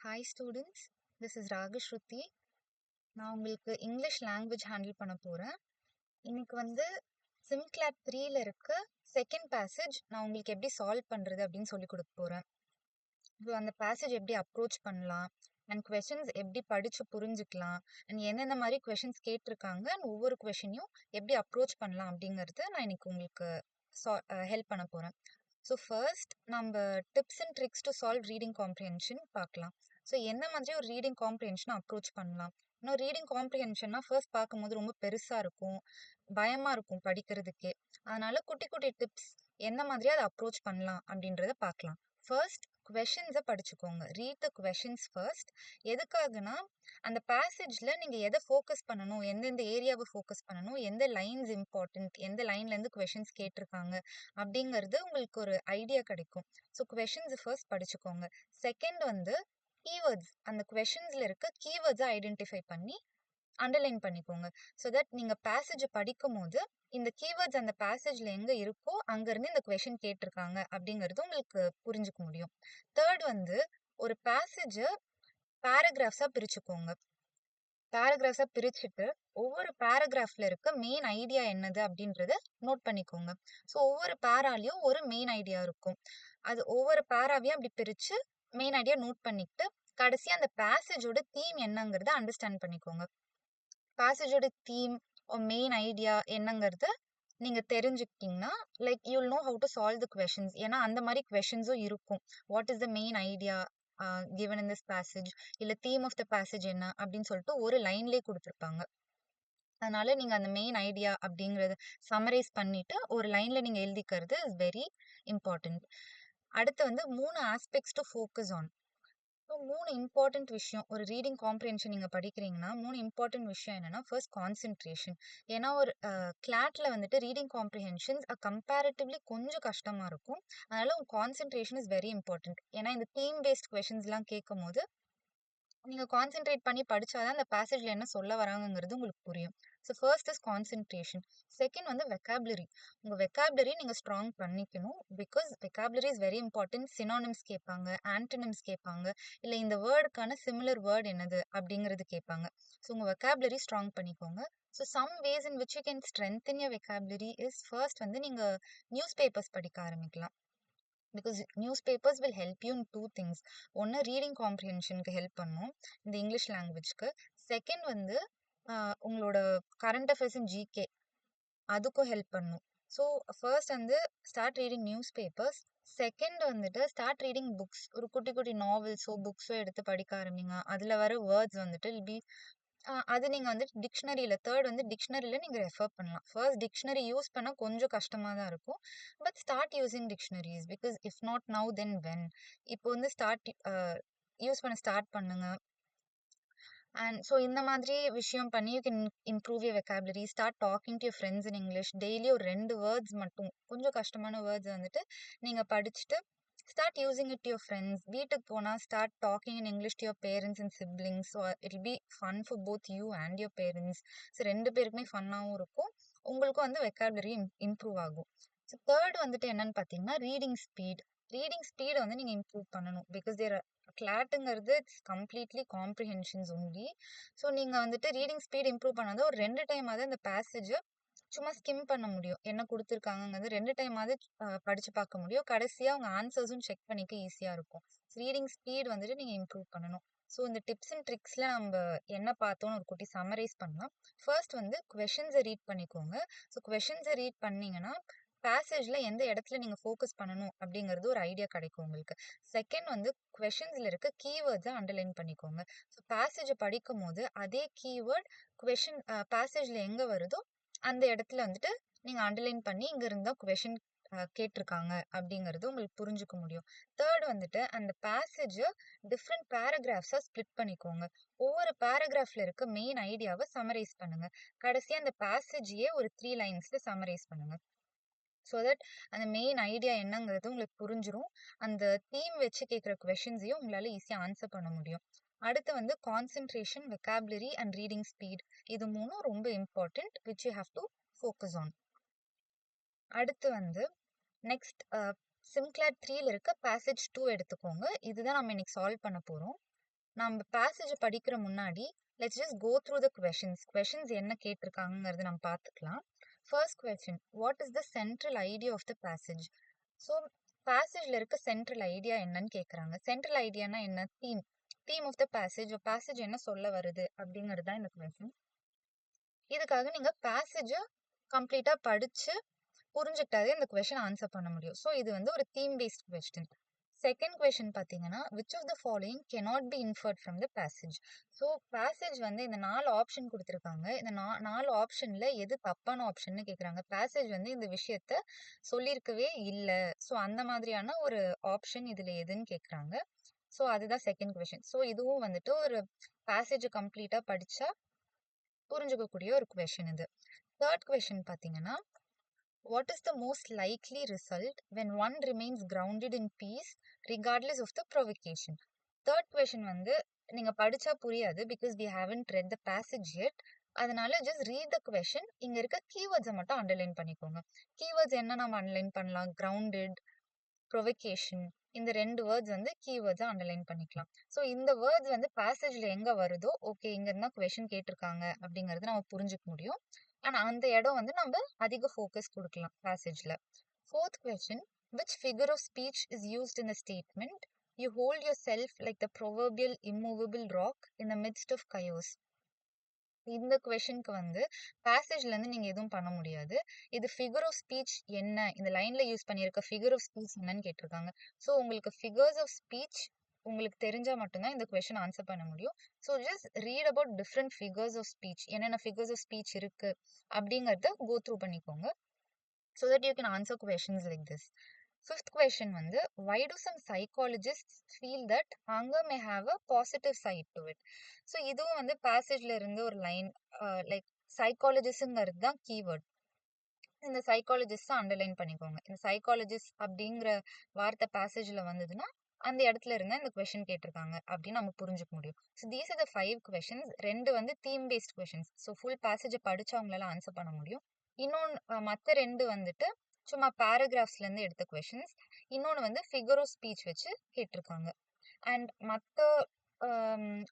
Hi students, this is Ragashruti. நான் உங்களுக்கு English language handle பண்ண போகிறேன். இன்னைக்கு வந்து சிம்கிளாட் 3ல இருக்க செகண்ட் பேசேஜ் நான் உங்களுக்கு எப்படி சால்வ் பண்ணுறது அப்படின்னு சொல்லி கொடுக்க போகிறேன். ஸோ அந்த பேசேஜ் எப்படி அப்ரோச் பண்ணலாம் அண்ட் கொஷின்ஸ் எப்படி படித்து புரிஞ்சுக்கலாம் அண்ட் என்னென்ன மாதிரி கொஷின்ஸ் கேட்டிருக்காங்க அண்ட் ஒவ்வொரு கொஷினையும் எப்படி அப்ரோச் பண்ணலாம் அப்படிங்கிறது நான் இன்னைக்கு உங்களுக்கு ஹெல்ப் பண்ண போகிறேன். ஸோ ஃபர்ஸ்ட் நம்ம tips and tricks to solve reading comprehension பார்க்கலாம். ஸோ என்ன மாதிரி ஒரு ரீடிங் காம்ப்ரிஹென்ஷனை அப்ரோச் பண்ணலாம். இன்னும் ரீடிங் காம்ப்ரிஹென்ஷன்னா ஃபர்ஸ்ட் பார்க்கும்போது ரொம்ப பெருசாக இருக்கும், பயமாக இருக்கும் படிக்கிறதுக்கே. அதனால குட்டி குட்டி டிப்ஸ் என்ன மாதிரி அதை அப்ரோச் பண்ணலாம் அப்படின்றத பார்க்கலாம். ஃபர்ஸ்ட் கொஷின்ஸை படிச்சுக்கோங்க. Read the questions first. எதுக்காகனா அந்த பேசேஜில் நீங்கள் எதை ஃபோக்கஸ் பண்ணணும், எந்தெந்த ஏரியாவை ஃபோக்கஸ் பண்ணணும், எந்த லைன்ஸ் இம்பார்ட்டன்ட், எந்த லைன்லேருந்து கொஷின்ஸ் கேட்டிருக்காங்க அப்படிங்கிறது உங்களுக்கு ஒரு ஐடியா கிடைக்கும். ஸோ கொஷின்ஸ் ஃபர்ஸ்ட் படிச்சுக்கோங்க. செகண்ட் வந்து கீவேர்ட்ஸ், அந்த கொஷின்ஸில் இருக்க கீவேர்ட்ஸை ஐடென்டிஃபை பண்ணி அண்டர்லைன் பண்ணிக்கோங்க. ஸோ தட் நீங்கள் பேசேஜை படிக்கும் போது இந்த கீவேர்ட்ஸ் அந்த பேசேஜில் எங்கே இருக்கோ அங்கேருந்து இந்த கொஷின் கேட்டிருக்காங்க அப்படிங்கிறது உங்களுக்கு புரிஞ்சுக்க முடியும். தேர்ட் வந்து ஒரு பேசேஜை பேராகிராஃப்ஸாக பிரிச்சுக்கோங்க. பேராகிராஃப்ஸாக பிரிச்சுட்டு ஒவ்வொரு பேராகிராஃப்ல இருக்க மெயின் ஐடியா என்னது அப்படின்றத நோட் பண்ணிக்கோங்க. ஸோ ஒவ்வொரு பேராலையும் ஒரு மெயின் ஐடியா இருக்கும். அது ஒவ்வொரு பேராவையும் அப்படி பிரித்து மெயின் ஐடியா நோட் பண்ணிக்கிட்டு கடைசி அந்த பேசேஜோட தீம் என்னங்கிறத அண்டர்ஸ்டாண்ட் பண்ணிக்கோங்க. பேசேஜோட தீம் மெயின் ஐடியா என்னங்கிறத நீங்க தெரிஞ்சுக்கிட்டீங்கன்னா like you'll know how to solve the questions. ஏன்னா அந்த மாதிரி கொஷின்ஸும் இருக்கும். What is the main idea given in this passage, இல்ல தீம் ஆஃப் த பேசேஜ் என்ன அப்படின்னு சொல்லிட்டு ஒரு லைன்லேயே கொடுத்துருப்பாங்க. அதனால நீங்க அந்த மெயின் ஐடியா அப்படிங்கறத சம்மரைஸ் பண்ணிட்டு ஒரு லைன்ல நீங்க எழுதிக்கிறது இஸ் வெரி இம்பார்ட்டன்ட். அடுத்து வந்து 3 aspects to focus on. So 3 important விஷயம் ஒரு ரீடிங் காம்ப்ரிஹென்ஷன் நீங்கள் படிக்கிறீங்கன்னா 3 இம்பார்ட்டன்ட் விஷயம் என்னன்னா ஃபர்ஸ்ட் கான்சென்ட்ரேஷன். ஏன்னா ஒரு கிளாட்ல வந்துட்டு ரீடிங் காம்ப்ரிஹென்ஷன்ஸ் கம்பேரிட்டிவ்லி கொஞ்சம் கஷ்டமாக இருக்கும். அதனால உங்கள் கான்சென்ட்ரேஷன் இஸ் வெரி இம்பார்ட்டன்ட். ஏன்னா இந்த தீம் பேஸ்ட் கொஷின்ஸ்லாம் கேட்கும் போது நீங்கள் கான்சென்ட்ரேட் பண்ணி படிச்சாதான் அந்த பேசேஜில் என்ன சொல்ல வராங்கங்கிறது உங்களுக்கு புரியும். So first is concentration. Second வந்து வெக்காபுலரி. உங்கள் வெக்காபுலரி நீங்கள் ஸ்ட்ராங் பண்ணிக்கணும். Because vocabulary is very important. Synonyms கேட்பாங்க, ஆன்டனிம்ஸ் கேட்பாங்க, இல்லை இந்த வேர்டுக்கான சிமிலர் வேர்டு என்னது அப்படிங்கிறது கேட்பாங்க. ஸோ உங்கள் வெக்காபுலரி ஸ்ட்ராங் பண்ணிக்கோங்க. So some ways in which you can strengthen your vocabulary is first வந்து நீங்கள் நியூஸ் பேப்பர்ஸ் படிக்க ஆரம்பிக்கலாம். Because newspapers will help you in 2 things. ஒன்று ரீடிங் காம்ப்ரிஹென்ஷனுக்கு ஹெல்ப் பண்ணும் இந்த இங்கிலீஷ் லாங்குவேஜ்க்கு. செகண்ட் வந்து உங்களோட கரண்ட் அஃபேர்ஸ் இன் ஜிகே அதுக்கும் ஹெல்ப் பண்ணும். ஸோ ஃபர்ஸ்ட் வந்து start reading newspapers. Second வந்துட்டு ஸ்டார்ட் ரீடிங் புக்ஸ். ஒரு குட்டி குட்டி நாவல்ஸோ புக்ஸோ எடுத்து படிக்க ஆரம்பிங்க. அதில் வர வேர்ட்ஸ் வந்துட்டு வில் பி அது நீங்கள் வந்து டிக்ஷனரியில் தேர்ட் வந்து டிக்ஷனரியில் நீங்கள் ரெஃபர் பண்ணலாம். ஃபர்ஸ்ட் டிக்ஷனரி யூஸ் பண்ண கொஞ்சம் கஷ்டமாக தான் இருக்கும். But start using dictionaries. Because if not now then when. இப்போ வந்து யூஸ் பண்ண ஸ்டார்ட் பண்ணுங்க. அண்ட் ஸோ இந்த மாதிரி விஷயம் பண்ணி you can improve your vocabulary. Start talking to your friends in English. Daily ஒரு 2 வேர்ட்ஸ் மட்டும், கொஞ்சம் கஷ்டமான வேர்ட்ஸ் வந்துட்டு நீங்கள் படிச்சுட்டு start using it to your friends. வீட்டுக்கு போனால் start talking in English to your parents and siblings. So it will be fun for both you and your parents. So 2 பேருக்குமே ஃபன்னாகவும் இருக்கும், உங்களுக்கும் வந்து வெக்காபுலரி இம்ப்ரூவ் ஆகும். ஸோ தேர்ட் வந்துட்டு என்னன்னு பார்த்தீங்கன்னா ரீடிங் ஸ்பீட். ரீடிங் ஸ்பீடை வந்து நீங்கள் இம்ப்ரூவ் பண்ணணும். பிகாஸ் தேர் கிளாட்டுங்கிறது it's completely comprehensions only. So நீங்கள் வந்துட்டு ரீடிங் ஸ்பீட் இம்ப்ரூவ் பண்ணாத ஒரு 2 டைமாவது அந்த பேசேஜை சும்மா ஸ்கிம் பண்ண முடியும். என்ன கொடுத்துருக்காங்கிறது 2 டைமாவது படித்து பார்க்க முடியும். கடைசியாக உங்கள் ஆன்சர்ஸும் செக் பண்ணிக்க ஈஸியாக இருக்கும். ரீடிங் ஸ்பீட் வந்துட்டு நீங்கள் இம்ப்ரூவ் பண்ணணும். ஸோ இந்த டிப்ஸ் அண்ட் ட்ரிக்ஸில் நம்ம என்ன பார்த்தோன்னு ஒரு குட்டி சம்மரைஸ் பண்ணலாம். ஃபர்ஸ்ட் வந்து கொஷின்ஸை ரீட் பண்ணிக்கோங்க. ஸோ கொஷின்ஸை ரீட் பண்ணீங்கன்னா பேசேஜில் எந்த இடத்துல நீங்கள் ஃபோக்கஸ் பண்ணணும் அப்படிங்கிறது ஒரு ஐடியா கிடைக்கும் உங்களுக்கு. செகண்ட் வந்து கொஷின்ஸில் இருக்க கீவேர்ட்ஸை அண்டர்லைன் பண்ணிக்கோங்க. ஸோ பேசேஜை படிக்கும் போது அதே கீவேர்ட் கொஷின் பேசேஜில் எங்கே வருதோ அந்த இடத்துல வந்துட்டு நீங்கள் அண்டர்லைன் பண்ணி இங்கே இருந்தால் கொஷின் கேட்டிருக்காங்க அப்படிங்கிறது உங்களுக்கு புரிஞ்சுக்க முடியும். தேர்ட் வந்துட்டு அந்த பேசேஜை டிஃப்ரெண்ட் பேராகிராஃப்ஸாக ஸ்ப்ளிட் பண்ணிக்கோங்க. ஒவ்வொரு பேராகிராஃபில் இருக்க மெயின் ஐடியாவை சம்மரைஸ் பண்ணுங்க. கடைசியாக அந்த பேசேஜையே ஒரு 3 லைன்ஸில் சம்மரைஸ் பண்ணுங்க. ஸோ தட் அந்த மெயின் ஐடியா என்னங்கிறது உங்களுக்கு புரிஞ்சிடும். அந்த தீம் வச்சு கேட்குற கொஷின்ஸையும் உங்களால் ஈஸியாக ஆன்சர் பண்ண முடியும். அடுத்து வந்து concentration, vocabulary and reading speed. இது 3 ரொம்ப important which you have to focus on. அடுத்து வந்து நெக்ஸ்ட் சிம்கிளாட் 3ல இருக்க பேசேஜ் 2 எடுத்துக்கோங்க. இதுதான் நம்ம இன்னைக்கு சால்வ் பண்ண போகிறோம். நம்ம பேசேஜ் படிக்கிற முன்னாடி let's just go through the questions என்ன கேட்டிருக்காங்கிறது நம்ம பார்த்துக்கலாம். First question, what is the central idea of the passage? So பேசேஜில் இருக்க சென்ட்ரல் ஐடியா என்னன்னு கேட்குறாங்க. சென்ட்ரல் ஐடியானா என்ன? தீம் ஆஃப் த பேசேஜ் என்ன சொல்ல வருது அப்படிங்கிறது தான் இந்த கொஸ்டின். இதுக்காக நீங்கள் பேசேஜை கம்ப்ளீட்டாக படித்து புரிஞ்சுக்கிட்டாலே இந்த கொஸ்டின் ஆன்சர் பண்ண முடியும். ஸோ இது வந்து ஒரு theme based question. Second question பார்த்தீங்கன்னா, which of the following cannot be inferred from the passage? So passage வந்து இந்த 4 ஆப்ஷன் கொடுத்துருக்காங்க. இந்த 4 ஆப்ஷனில் எது தப்பான ஆப்ஷன்னு கேட்குறாங்க. பேசேஜ் வந்து இந்த விஷயத்த சொல்லியிருக்கவே இல்லை. ஸோ அந்த மாதிரியான ஒரு ஆப்ஷன் இதில் எதுன்னு கேட்குறாங்க. ஸோ அதுதான் செகண்ட் கொஸ்டின். ஸோ இதுவும் வந்துட்டு ஒரு பேசேஜை கம்ப்ளீட்டாக படித்தா புரிஞ்சுக்கக்கூடிய ஒரு கொஸ்டின் இது. தேர்ட் கொஸ்டின் பார்த்தீங்கன்னா, what is the most likely result when one remains grounded in peace regardless of the provocation? Third question வந்து நீங்க படிச்சா புரியாது because we haven't read the passage yet. அதனால just read the question. இங்க இருக்க கீவேர்ட்ஸை மட்டும் underline பண்ணிக்கோங்க. கீவேர்ட்ஸ் என்ன நம்ம அண்டர்லைன் பண்ணலாம்? grounded, provocation, இந்த 2 வேர்ட்ஸ் வந்து கீவேர்ட்ஸை அண்டர்லைன் பண்ணிக்கலாம். ஸோ இந்த வேர்ட்ஸ் வந்து பேசேஜில் எங்கே வருதோ ஓகே இங்கே இருந்தால் கொஷின் கேட்டிருக்காங்க அப்படிங்கிறது நம்ம புரிஞ்சுக்க முடியும். ஆனால் அந்த இடம் வந்து நம்ம அதிக ஃபோக்கஸ் கொடுக்கலாம் பேசேஜில். Fourth question, which figure of speech is used in the statement you hold yourself like the proverbial immovable rock in the midst of chaos? இந்த கொஸ்டினுக்கு வந்து பேசேஜ்ல இருந்து நீங்க எதுவும் பண்ண முடியாது. இது ஃபிகர் ஆஃப் ஸ்பீச் என்ன, இந்த லைன்ல யூஸ் பண்ணியிருக்க ஃபிகர் ஆஃப் ஸ்பீச் என்னன்னு கேட்டிருக்காங்க. ஸோ உங்களுக்கு ஃபிகர்ஸ் ஆஃப் ஸ்பீச் உங்களுக்கு தெரிஞ்சா மட்டும்தான் இந்த கொஸ்டின் ஆன்சர் பண்ண முடியும். So just read about different figures of speech, என்னென்ன ஃபிகர்ஸ் ஆஃப் ஸ்பீச் இருக்கு அப்படிங்கறத கோ த்ரூ பண்ணிக்கோங்க. so that you can answer questions like this. Fifth question வந்து, why do some psychologists feel that anger may have a positive side to it? So இதுவும் வந்து பேசேஜ்ல இருந்து ஒரு line, like சைக்காலஜிஸ்ட்ங்கிறது தான் keyword. இந்த சைக்காலஜிஸ்ட் அண்டர்லைன் பண்ணிக்கோங்க. இந்த சைக்காலஜிஸ்ட் அப்படிங்கிற வார்த்தை பேசேஜ்ல வந்ததுன்னா அந்த இடத்துல இருந்தா இந்த கொஸ்டின் கேட்டிருக்காங்க அப்படின்னு நம்ம புரிஞ்சுக்க முடியும். So these are the 5 questions. 2 வந்து theme based questions. So full பேசேஜை படிச்சவங்களால ஆன்சர் பண்ண முடியும். இன்னொன்று மற்ற 2 வந்துட்டு சும்மா பேராகிராஃப்ஸ்ல இருந்து எடுத்த கொஸ்டின்ஸ். இன்னொன்று வந்து ஃபிகர் ஆஃப் ஸ்பீச் வச்சு கேட்டிருக்காங்க. அண்ட் மற்ற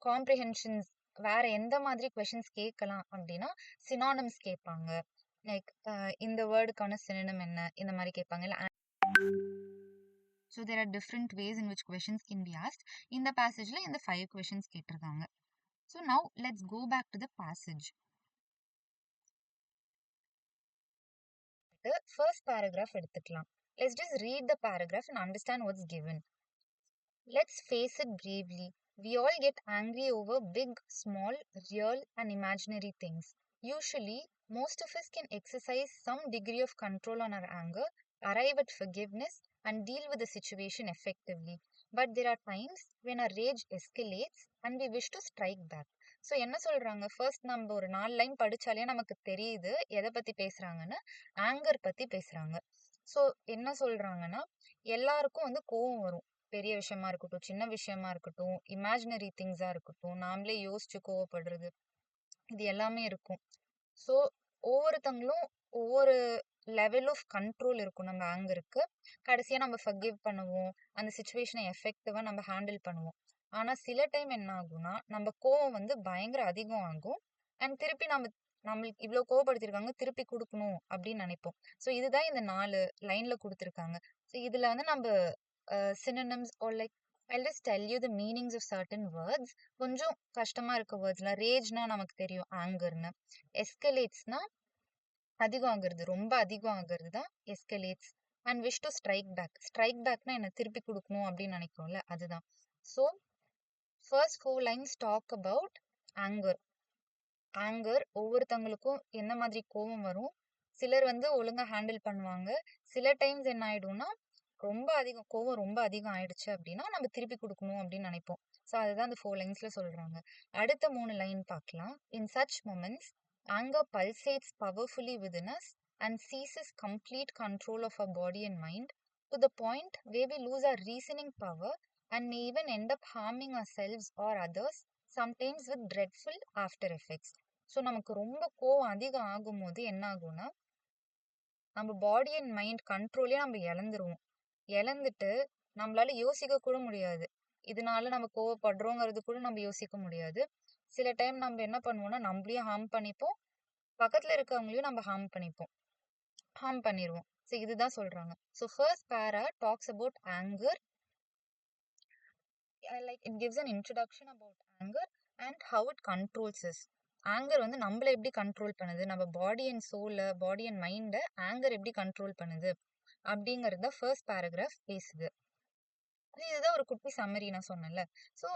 காம்ப்ரிஹென்ஷன்ஸ் வேற எந்த மாதிரி கொஸ்டின்ஸ் கேட்கலாம் அப்படின்னா சினானிம்ஸ் கேட்பாங்க. லைக் இந்த வேர்டுக்கான சினோனிம் என்ன, இந்த மாதிரி கேட்பாங்க. இல்லை so there are different ways in which questions can be asked. இந்த பேசேஜில் இந்த 5 கொஸ்டின்ஸ் கேட்டிருக்காங்க. So now let's go back to the passage. First paragraph எடுத்துக்கலாம். Let's just read the paragraph and understand what's given. Let's face it bravely. We all get angry over big, small, real, and imaginary things. Usually, most of us can exercise some degree of control on our anger, arrive at forgiveness, and deal with the situation effectively. But there are times when our rage escalates and we wish to strike back. So என்ன சொல்றாங்க, first நம்ம ஒரு 4 line படிச்சாலே நமக்கு தெரியுது எதை பத்தி பேசுறாங்கன்னு. Anchor பத்தி பேசுறாங்க. ஸோ என்ன சொல்றாங்கன்னா, எல்லாருக்கும் வந்து கோவம் வரும். பெரிய விஷயமா இருக்கட்டும், சின்ன விஷயமா இருக்கட்டும், இமேஜினரி திங்ஸா இருக்கட்டும், நாமளே யோசிச்சு கோவப்படுறது, இது எல்லாமே இருக்கும். ஸோ ஒவ்வொருத்தங்களும் ஒவ்வொரு லெவல் ஆஃப் கண்ட்ரோல் இருக்கும் நம்ம ஆங்கருக்கு. கடைசியா நம்ம ஃபர்கிவ் பண்ணுவோம், அந்த சுச்சுவேஷனை எஃபெக்டிவா நம்ம ஹேண்டில் பண்ணுவோம். ஆனா சில டைம் என்ன ஆகும்னா நம்ம கோவம் வந்து பயங்கர அதிகம் ஆகும். அண்ட் திருப்பி நம்மளுக்கு இவ்வளவு கோவப்படுத்திருக்காங்க, திருப்பி கொடுக்கணும் அப்படின்னு நினைப்போம். ஸோ இதுதான் இந்த 4 லைன்ல கொடுத்துருக்காங்க. ஸோ இதுல வந்து நம்ம synonyms or like I'll just tell you the meanings of certain words. கொஞ்சம் கஷ்டமா இருக்க வேர்ட்ஸ்லாம். ரேஜ்னா நமக்கு தெரியும் ஆங்கர்னு. எஸ்கலேட்ஸ்னா அதிகம் ஆகுறது, ரொம்ப அதிகம் ஆகுறது தான் escalates. And wish to strike back. Strike பேக்னா என்ன, திருப்பி கொடுக்கணும் அப்படின்னு நினைக்கிறோம்ல, அதுதான். So first 4 lines talk about anger. Anger ஒவ்வொருத்தவங்களுக்கும் என்ன மாதிரி கோவம் வரும். சிலர் வந்து ஒழுங்கா ஹேண்டில் பண்ணுவாங்க. சில டைம்ஸ் என்ன ஆயிடும்னா ரொம்ப அதிகம் கோவம் ரொம்ப அதிகம் ஆயிடுச்சு அப்படின்னா நம்ம திருப்பி கொடுக்கணும் அப்படின்னு நினைப்போம். ஸோ அதுதான் அந்த 4 லைன்ஸ்ல சொல்றாங்க. அடுத்த 3 லைன் பார்க்கலாம். In such moments anger pulsates powerfully within us and seizes complete control of our body and mind to the point where we lose our reasoning power and may even end up harming ourselves or others, sometimes with dreadful after effects. So நமக்கு ரொம்ப கோவம் அதிகம் ஆகும்போது என்ன ஆகும்னா நம்ம body and mind கண்ட்ரோலே நம்ம இழந்துருவோம். இழந்துட்டு நம்மளால யோசிக்க கூட முடியாது. இதனால நம்ம கோவப்படுறோங்கிறது கூட நம்ம யோசிக்க முடியாது. சில டைம் நம்ம என்ன பண்ணுவோம்னா நம்மளையும் ஹார்ம் பண்ணிப்போம், பக்கத்துல இருக்கவங்களையும் நம்ம ஹார்ம் பண்ணிடுவோம். ஸோ இதுதான் சொல்றாங்க. So first para talks about anger. Like it gives an introduction about anger and how it controls us. Anger வந்து நம்மள எப்படி கண்ட்ரோல் பண்ணுது, நம்ம பாடி அண்ட் சோலை, பாடி அண்ட் மைண்டை ஆங்கர் எப்படி கண்ட்ரோல் பண்ணுது அப்படிங்கிறது தான் ஃபர்ஸ்ட் பேராகிராஃப் பேசுது. இதுதான் ஒரு குட்டி சம்மரி நான் சொன்னேன்ல. ஸோ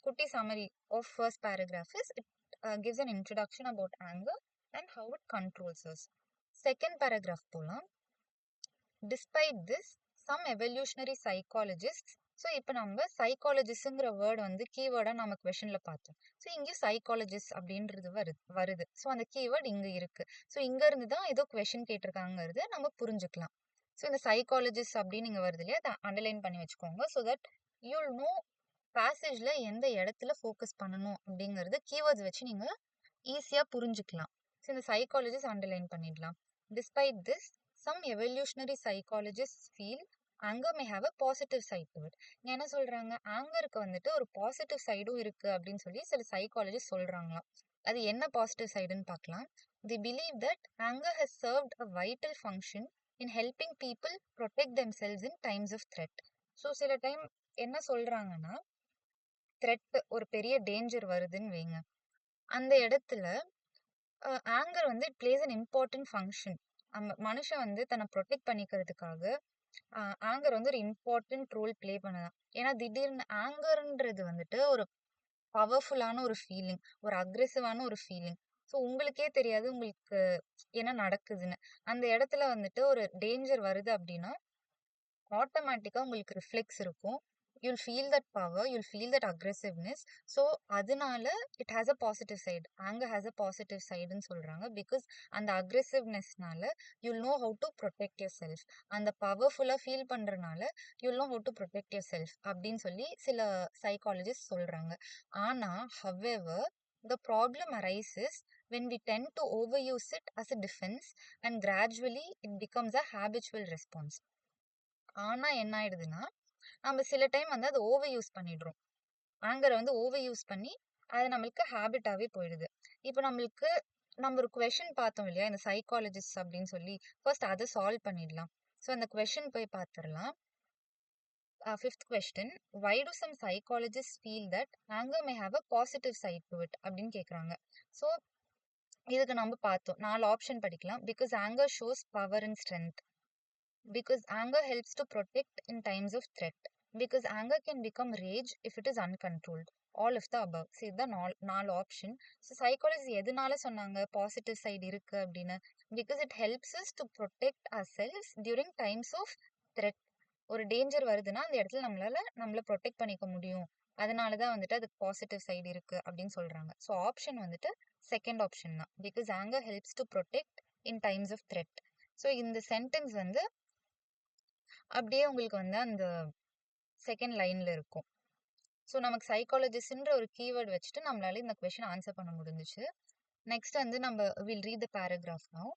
குட்டி summary of first paragraph is it gives an introduction about anger and how it controls us. Second paragraph போலாம். Despite this, some evolutionary psychologists, so இப்போ நம்ம சைக்காலஜிஸ்ட்ங்கிற வேர்டு வந்து கீவேர்டாக நம்ம கொஷனில் பார்த்தோம். ஸோ இங்கேயும் சைக்காலஜிஸ்ட் அப்படின்றது வருது. ஸோ அந்த கீவேர்டு இங்கே இருக்கு. ஸோ இங்கேருந்து தான் ஏதோ கொஷின் கேட்டிருக்காங்கிறது நம்ம புரிஞ்சுக்கலாம். ஸோ இந்த சைக்காலஜிஸ்ட் அப்படின்னு இங்கே வருது இல்லையா, அதை அண்டர்லைன் பண்ணி வச்சுக்கோங்க. ஸோ தட் யூல் நோ பேசேஜில் எந்த இடத்துல ஃபோக்கஸ் பண்ணணும் அப்படிங்கிறது கீவேர்ட்ஸ் வச்சு நீங்கள் ஈஸியாக புரிஞ்சுக்கலாம். ஸோ இந்த சைக்காலஜிஸ்ட் அண்டர்லைன் பண்ணிடலாம். Despite this, some evolutionary psychologists feel anger may have a positive side to it. என்ன சொல்றாங்க, ஆங்கருக்கு வந்துட்டு ஒரு பாசிட்டிவ் சைடும் இருக்கு அப்படின்னு சொல்லி சில சைக்காலஜிஸ்ட் சொல்றாங்களாம். அது என்ன பாசிட்டிவ் சைடுன்னு பார்க்கலாம். They believe that anger has served a vital function in helping people protect themselves in times of threat. So சில டைம் என்ன சொல்றாங்கன்னா, த்ரெட் ஒரு பெரிய டேஞ்சர் வருதுன்னு வைங்க, அந்த இடத்துல ஆங்கர் வந்து it plays an important function. மனுஷன் வந்து தன்னை ப்ரொடெக்ட் பண்ணிக்கிறதுக்காக ஆங்கர் வந்து ஒரு இம்பார்ட்டன்ட் ரோல் பிளே பண்ணலாம். ஏன்னா திடீர்னு ஆங்கர்ன்றது வந்துட்டு ஒரு பவர்ஃபுல்லான ஒரு ஃபீலிங், ஒரு அக்ரெசிவான ஒரு ஃபீலிங். ஸோ உங்களுக்கே தெரியாது உங்களுக்கு என்ன நடக்குதுன்னு. அந்த இடத்துல வந்துட்டு ஒரு டேஞ்சர் வருது அப்படின்னா ஆட்டோமேட்டிக்காக உங்களுக்கு ரிஃப்ளெக்ஸ் இருக்கும். you'll feel that power, you'll feel that aggressiveness. So அதனால it has a positive side. anger has a positive side ன்னு சொல்றாங்க. because அந்த aggressivenessனால you'll know how to protect yourself. அந்த பவர்ஃபுல்லா feel பண்றனால you'll know how to protect yourself அப்படின்னு சொல்லி சில psychologist சொல்றாங்க. ஆனா however the problem arises when we tend to overuse it as a defense and gradually it becomes a habitual response. ஆனா என்ன ஆயிடுதுன்னா, நம்ம சில டைம் வந்து அதை ஓவர் யூஸ் பண்ணிடுறோம். ஆங்கரை வந்து ஓவர் யூஸ் பண்ணி அது நம்மளுக்கு ஹேபிட்டாவே போயிடுது. இப்போ நம்ம ஒரு கொஷின் பார்த்தோம் இல்லையா, இந்த சைக்காலஜிஸ்ட் அப்படின்னு சொல்லி, ஃபர்ஸ்ட் அதை சால்வ் பண்ணிடலாம். ஸோ அந்த கொஷின் போய் பார்த்துடலாம். Fifth question, why do some psychologists feel that anger may have a positive side to it அப்படின்னு கேட்குறாங்க. ஸோ இதுக்கு நம்ம பார்த்தோம், 4 ஆப்ஷன் படிக்கலாம். Because anger shows power and strength, because anger helps to protect in times of threat, because anger can become rage if it is uncontrolled, all of the above. So இதுதான் 4 option. So psychology எதனால சொன்னாங்க positive side இருக்கு அப்படின்னு, because it helps us to protect ourselves during times of threat. ஒரு danger வருதுன்னா அந்த இடத்துல நம்மள ப்ரொடெக்ட் பண்ணிக்க முடியும், அதனாலதான் வந்துட்டு அதுக்கு பாசிட்டிவ் சைடு இருக்கு அப்படின்னு சொல்றாங்க. ஸோ ஆப்ஷன் வந்துட்டு செகண்ட் ஆப்ஷன் தான், because anger helps to protect in times of threat. So இந்த சென்டென்ஸ் வந்து அப்படியே உங்களுக்கு வந்து அந்த செகண்ட் லைன்ல இருக்கும். ஸோ நமக்கு சைக்காலஜிஸ்ட்ன்ற ஒரு கீவேர்டு வச்சுட்டு நம்மளால இந்த கொஸ்டின் ஆன்சர் பண்ண முடிஞ்சிச்சு. நெக்ஸ்ட் வந்து நம்ம will read the paragraph now.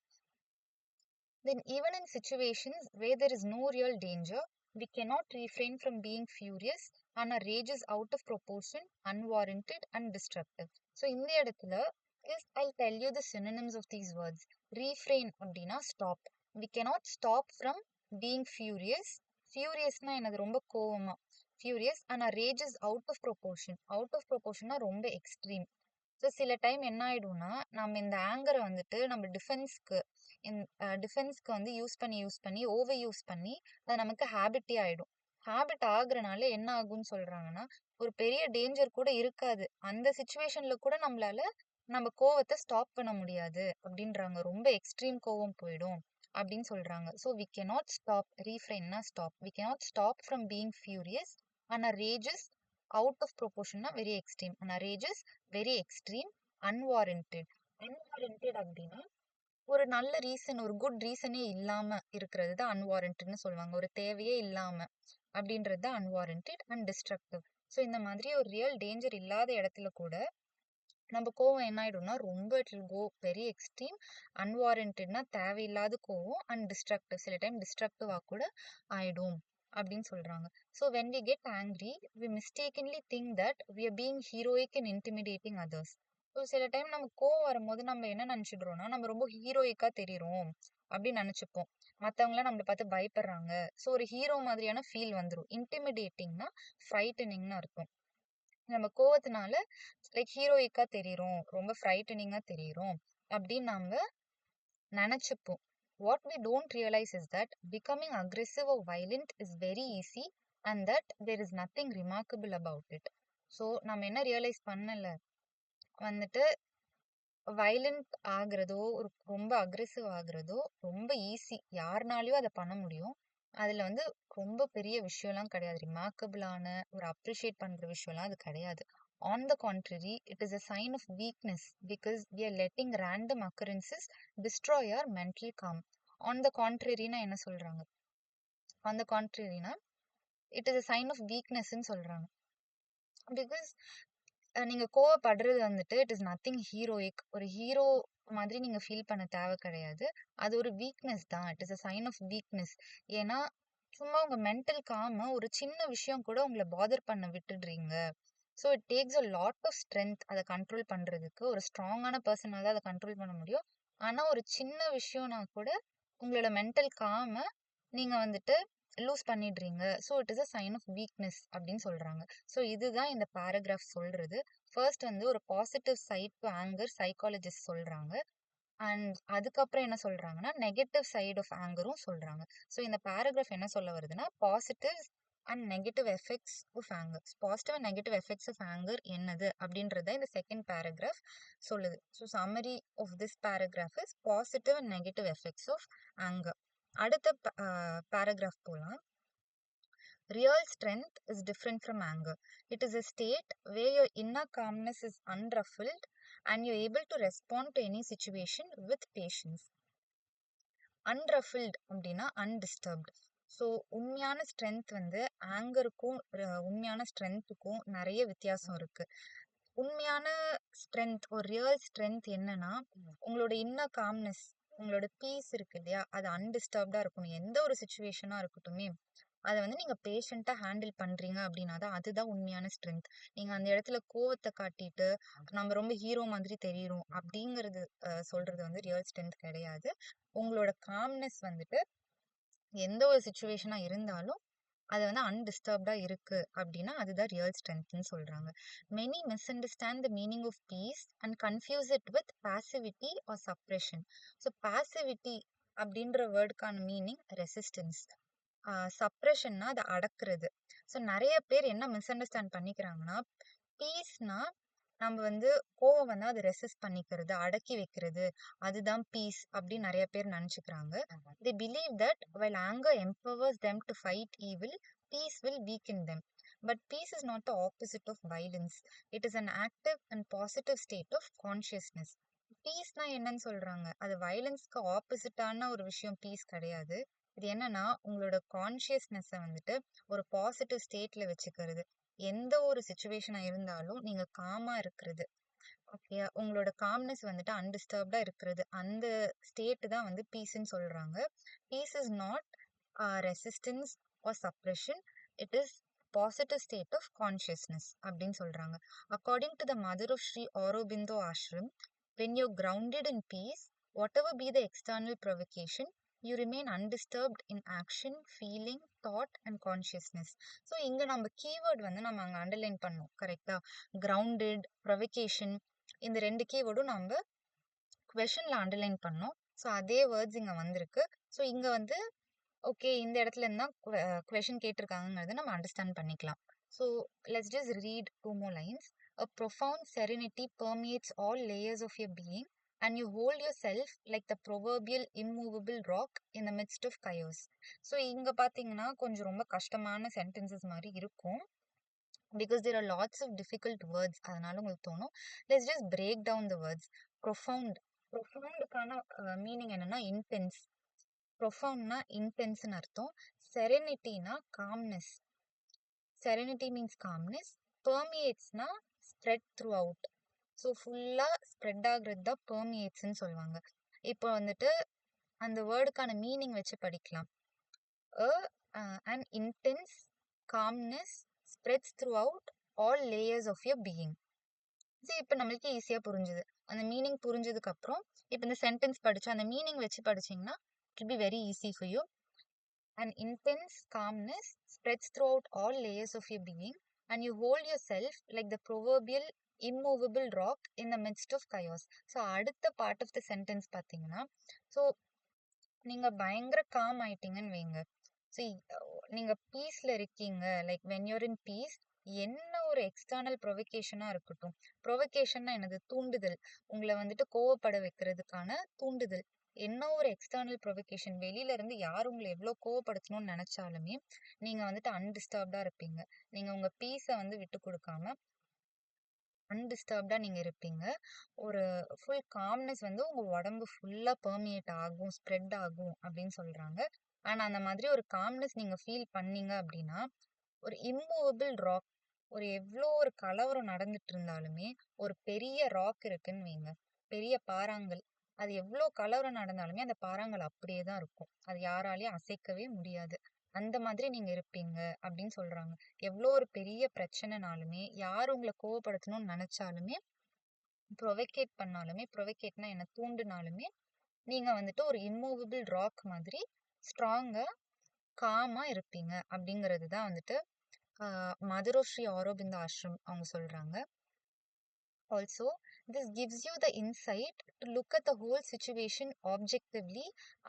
Then even in situations where there is no real danger, we cannot refrain from being furious and our rage is out of proportion, unwarranted and destructive. So இந்த இடத்துல I'll tell you the synonyms of these words. Refrain அப்படின்னா stop. We cannot stop from being furious. Furiousனா என்னது, ரொம்ப கோவமா furious. and our rage is out of proportion. out of proportionனா ரொம்ப extreme. So சில time என்ன ஆயிடும்னா, நம்ம இந்த ஆங்கரை வந்துட்டு நம்ம டிஃபென்ஸ்க்கு வந்து யூஸ் பண்ணி ஓவர் யூஸ் பண்ணி அது நமக்கு ஹேபிட்டே ஆயிடும். ஹேபிட் ஆகுறனால என்ன ஆகும்னு சொல்றாங்கன்னா, ஒரு பெரிய டேஞ்சர் கூட இருக்காது, அந்த சுச்சுவேஷன்ல கூட நம்ம கோவத்தை ஸ்டாப் பண்ண முடியாது அப்படின்றாங்க. ரொம்ப எக்ஸ்ட்ரீம் கோவம் போயிடும் அப்படின்னு சொல்றாங்க. ஸோ வி cannot stop, refrainனா stop. we cannot stop from being furious and our rage is out of proportionனா very extreme. and our rage is very extreme, unwarranted. unwarranted அப்படின்னா ஒரு நல்ல ரீசன், ஒரு குட் ரீசனே இல்லாம இருக்கிறது தான் அன்வாரண்டட்னு சொல்லுவாங்க. ஒரு தேவையே இல்லாம அப்படின்றது தான் அன்வாரண்டட் அண்ட் டிஸ்ட்ரக்டிவ். ஸோ இந்த மாதிரி ஒரு ரியல் டேஞ்சர் இல்லாத இடத்துல கூட நம்ம கோவம் என்ன ஆயிடும்னா ரொம்ப it will go very extreme. அன்வாரண்டட்னா தேவையில்லாத கோவம், அண்ட் டிஸ்ட்ரக்டிவ் சில டைம் டிஸ்ட்ரக்டிவா கூட ஆயிடும் அப்படின்னு சொல்றாங்க. So when we get angry we mistakenly think that we are being heroic in intimidating others. So சில டைம் நம்ம கோவம் வரும்போது நம்ம என்ன நினைச்சிடுறோம்னா நம்ம ரொம்ப ஹீரோயிக்கா தெரியுறோம் அப்படின்னு நினைச்சுப்போம். மத்தவங்களாம் நம்மளை பார்த்து பயப்படுறாங்க. ஸோ ஒரு ஹீரோ மாதிரியான ஃபீல் வந்துடும். இன்டிமிடேட்டிங்னா ஃப்ரைட்டனிங்னு அர்த்தம். நம்ம கோவத்தினால லைக் ஹீரோயிக்கா தெரியுறோம், ரொம்ப ஃப்ரைட்டனிங்கா தெரியுறோம் அப்படின்னு நாம நினைச்சுப்போம். What we don't realize is that becoming aggressive or violent is very easy and that there is nothing remarkable about it. So நம்ம என்ன ரியலைஸ் பண்ணல வந்துட்டு வயலண்ட் ஆகுறதோ ரொம்ப அக்ரெசிவ் ஆகுறதோ ரொம்ப ஈஸி, யாருனாலையும் அதை பண்ண முடியும். அதுல வந்து ரொம்ப பெரிய விஷயம்லாம் கிடையாது, ரிமார்க்கபிளான ஒரு அப்ரிஷியேட் பண்ற விஷயம்லாம் அது கிடையாது. On the contrary it is a sign of weakness because we are letting random occurrences destroy our mental calm. On the கான்ட்ரரினா என்ன சொல்றாங்க? ஆன் த கான்ட்ரரினா it is a sign of வீக்னஸ்ன்னு சொல்றாங்க. பிகாஸ் நீங்க கோவப்படுறது வந்துட்டு இட் இஸ் நத்திங் ஹீரோயிக், ஒரு ஹீரோ மாதிரி நீங்க ஃபீல் பண்ண தேவை கிடையாது. அது ஒரு வீக்னஸ் தான், it is a sign of weakness. ஏன்னா சும்மா உங்க மென்டல் காம ஒரு சின்ன விஷயம் கூட உங்களை பாதர் பண்ண விட்டுடுறீங்க. So it takes a lot of strength அதை கண்ட்ரோல் பண்றதுக்கு. ஒரு ஸ்ட்ராங்கான பர்சனால தான் அதை கண்ட்ரோல் பண்ண முடியும். ஆனா ஒரு சின்ன விஷயம்னா கூட உங்களோட மென்டல் காம நீங்க வந்துட்டு லூஸ் பண்ணிடுறீங்க. So it is a sign of weakness அப்படின்னு சொல்றாங்க. ஸோ இதுதான் இந்த பேராகிராஃப் சொல்றது. ஃபர்ஸ்ட் வந்து ஒரு positive side to anger psychologist சொல்றாங்க. அண்ட் அதுக்கப்புறம் என்ன சொல்றாங்கன்னா நெகட்டிவ் சைட் ஆஃப் ஆங்கரும் சொல்றாங்க. ஸோ இந்த பேராகிராஃப் என்ன சொல்ல வருதுன்னா positive and negative effects of anger. Positive and negative effects of anger என்னது அப்படின்றத இந்த செகண்ட் பேராகிராஃப் சொல்லுது. So summary of this paragraph is positive and negative effects of anger. அடுத்த பேராகிராஃப் போலாம். Real strength is different from anger. It is a state where your inner calmness is unruffled and you're able to respond to any situation with patience. Unruffled அப்படின்னா undisturbed. So உண்மையான strength வந்து ஆங்கருக்கும் உண்மையான ஸ்ட்ரென்த்துக்கும் நிறைய வித்தியாசம் இருக்கு. உண்மையான strength, ஒரு real strength என்னன்னா உங்களோட இன்னர் காம்னஸ், உங்களோட பீஸ் இருக்கு இல்லையா, அது அன்டிஸ்டர்ப்டா இருக்கணும். எந்த ஒரு சுச்சுவேஷனா இருக்கட்டுமே அதை வந்து நீங்க பேஷண்டா ஹேண்டில் பண்றீங்க அப்படின்னா தான் அதுதான் உண்மையான ஸ்ட்ரென்த். நீங்க அந்த இடத்துல கோவத்தை காட்டிட்டு நம்ம ரொம்ப ஹீரோ மாதிரி தெரியுறோம் அப்படிங்கிறது சொல்றது வந்து ரியல் ஸ்ட்ரென்த் கிடையாது. உங்களோட காம்னஸ் வந்துட்டு எந்த ஒரு சுச்சுவேஷனா இருந்தாலும் அது வந்து அன்டிஸ்டர்ப்டா இருக்கு அப்படின்னா அதுதான் ரியல் ஸ்ட்ரென்த்னு சொல்றாங்க. Many misunderstand the meaning of peace and confuse it with passivity or suppression. So passivity அப்படின்ற வேர்டுக்கான மீனிங் ரெசிஸ்டன்ஸ், சப்ரெஷன்னா அதை அடக்குறது. ஸோ நிறைய பேர் என்ன மிஸ்அண்டர்ஸ்டாண்ட் பண்ணிக்கிறாங்கன்னா பீஸ்னா நம்ம வந்து கோவம் வந்தா அதை ரெசிஸ்ட் பண்ணிக்கிறது, அடக்கி வைக்கிறது, அதுதான் பீஸ் அப்படின்னு நிறைய பேர் நினைச்சுக்கிறாங்க. They believe that while anger empowers them to fight evil, peace will weaken them. But peace is not the opposite of violence. It is an active and positive state of consciousness. பீஸ்னா என்னன்னு சொல்றாங்க? அது வயலன்ஸ்க்கு ஆப்போசிட்டான ஒரு விஷயம் piece கிடையாது. இது என்னன்னா உங்களோட கான்சியஸ்னஸை வந்துட்டு ஒரு பாசிட்டிவ் ஸ்டேட்ல வச்சுக்கிறது. எந்த ஒரு சுச்சுவேஷனா இருந்தாலும் நீங்க காமா இருக்கிறது. ஓகே, உங்களோட காம்னஸ் வந்துட்டு அன்டிஸ்டர்ப்டா இருக்கிறது, அந்த ஸ்டேட் தான் வந்து பீஸ்ன்னு சொல்றாங்க. Peace is not resistance or suppression, it is positive state of consciousness அப்படின்னு சொல்றாங்க. According to the mother of Sri Aurobindo Ashram, when you're grounded in peace, whatever be the external provocation, you remain undisturbed in action, feeling, thought and consciousness. So இங்க நம்ம keyword வந்து நம்ம அங்க underline பண்ணோம் கரெக்டா. Grounded, provocation, இந்த ரெண்டு கீவேர்டும் நம்ம கொஷன்ல அண்டர்லைன் பண்ணோம். ஸோ அதே வேர்ட்ஸ் இங்க வந்திருக்கு. ஸோ இங்க வந்து ஓகே இந்த இடத்துல இருந்தா கொஷின் கேட்டிருக்காங்கிறத நம்ம அண்டர்ஸ்டாண்ட் பண்ணிக்கலாம். So let's just read 2 more lines. A profound serenity permeates all layers of your being and you hold yourself like the proverbial immovable rock in the midst of chaos. So இங்க பாத்தீங்கன்னா கொஞ்சம் ரொம்ப கஷ்டமான sentences மாதிரி இருக்கும் because there are lots of difficult words. அதனால உங்களுக்கு தோணும். let's just break down the words. profound, profoundக்கான மீனிங் என்னன்னா இன்டென்ஸ். profoundனா இன்டென்ஸ்னு அர்த்தம். செரெனிட்டினா காம்னஸ், serenity means calmness. permeatesனா spread throughout. ஸோ ஃபுல்லா ஸ்ப்ரெட் ஆகுறது தான் பெர்மியேட்ஸ்ன்னு சொல்லுவாங்க. இப்போ வந்துட்டு அந்த வேர்டுக்கான மீனிங் வச்சு படிக்கலாம். a an intense calmness spreads throughout all layers of your being. சரி, இப்போ நம்மளுக்கு ஈஸியாக புரிஞ்சுது. அந்த மீனிங் புரிஞ்சதுக்கு அப்புறம் இப்போ இந்த சென்டென்ஸ் படிச்சு அந்த மீனிங் வச்சு படிச்சீங்கன்னா it will be very easy for you. An intense calmness spreads throughout all layers of your being and you hold yourself like the proverbial immovable rock in the midst of chaos. So அடுத்த part of the sentence பார்த்தீங்கன்னா, so நீங்க பயங்கர com ஆயிட்டீங்கன்னு வைங்க. So நீங்க பீஸ்ல இருக்கீங்க, like when you're in peace, என்ன ஒரு external ப்ரொவகேஷனா இருக்கட்டும். ப்ரொவகேஷன்னா என்னது? தூண்டுதல். உங்களை வந்துட்டு கோவப்பட வைக்கிறதுக்கான தூண்டுதல். என்ன ஒரு எக்ஸ்டர்னல் ப்ரொவகேஷன், வெளியில இருந்து யார் உங்களை எவ்வளோ கோவப்படுத்தணும்னு நினைச்சாலுமே நீங்க வந்துட்டு அன்டிஸ்டர்ப்டா இருப்பீங்க. நீங்க உங்க பீஸை வந்து விட்டு கொடுக்காம அன்டிஸ்டர்ப்டா நீங்க இருப்பீங்க. ஒரு ஃபுல் காம்னஸ் வந்து உங்க உடம்பு ஃபுல்லா பெர்மியேட் ஆகும், ஸ்ப்ரெட் ஆகும் அப்படின்னு சொல்றாங்க. ஆனா அந்த மாதிரி ஒரு காம்னஸ் நீங்க ஃபீல் பண்ணீங்க அப்படின்னா, ஒரு இம்மூவபிள் ராக், ஒரு எவ்வளோ ஒரு கலவரம் நடந்துட்டு இருந்தாலுமே ஒரு பெரிய ராக் இருக்குன்னு வைங்க, பெரிய பாறாங்கல், அது எவ்வளோ கலவரம் நடந்தாலுமே அந்த பாறாங்கல் அப்படியே தான் இருக்கும். அது யாராலையும் அசைக்கவே முடியாது. அந்த மாதிரி நீங்க இருப்பீங்க அப்படின்னு சொல்றாங்க. எவ்வளோ ஒரு பெரிய பிரச்சனைனாலுமே, யார் உங்களை கோவப்படுத்தணும்னு நினைச்சாலுமே, ப்ரொவகேட் பண்ணாலுமே, ப்ரொவகேட்னா என்ன, தூண்டுனாலுமே நீங்க வந்துட்டு ஒரு இம்மூவபிள் ராக் மாதிரி ஸ்ட்ராங்கா காமா இருப்பீங்க அப்படிங்கிறது தான் வந்துட்டு மதுரை ஸ்ரீ ஆரோபிந்த ஆஷ்ரம் அவங்க சொல்றாங்க. Also, this gives you the insight to look at the whole situation objectively,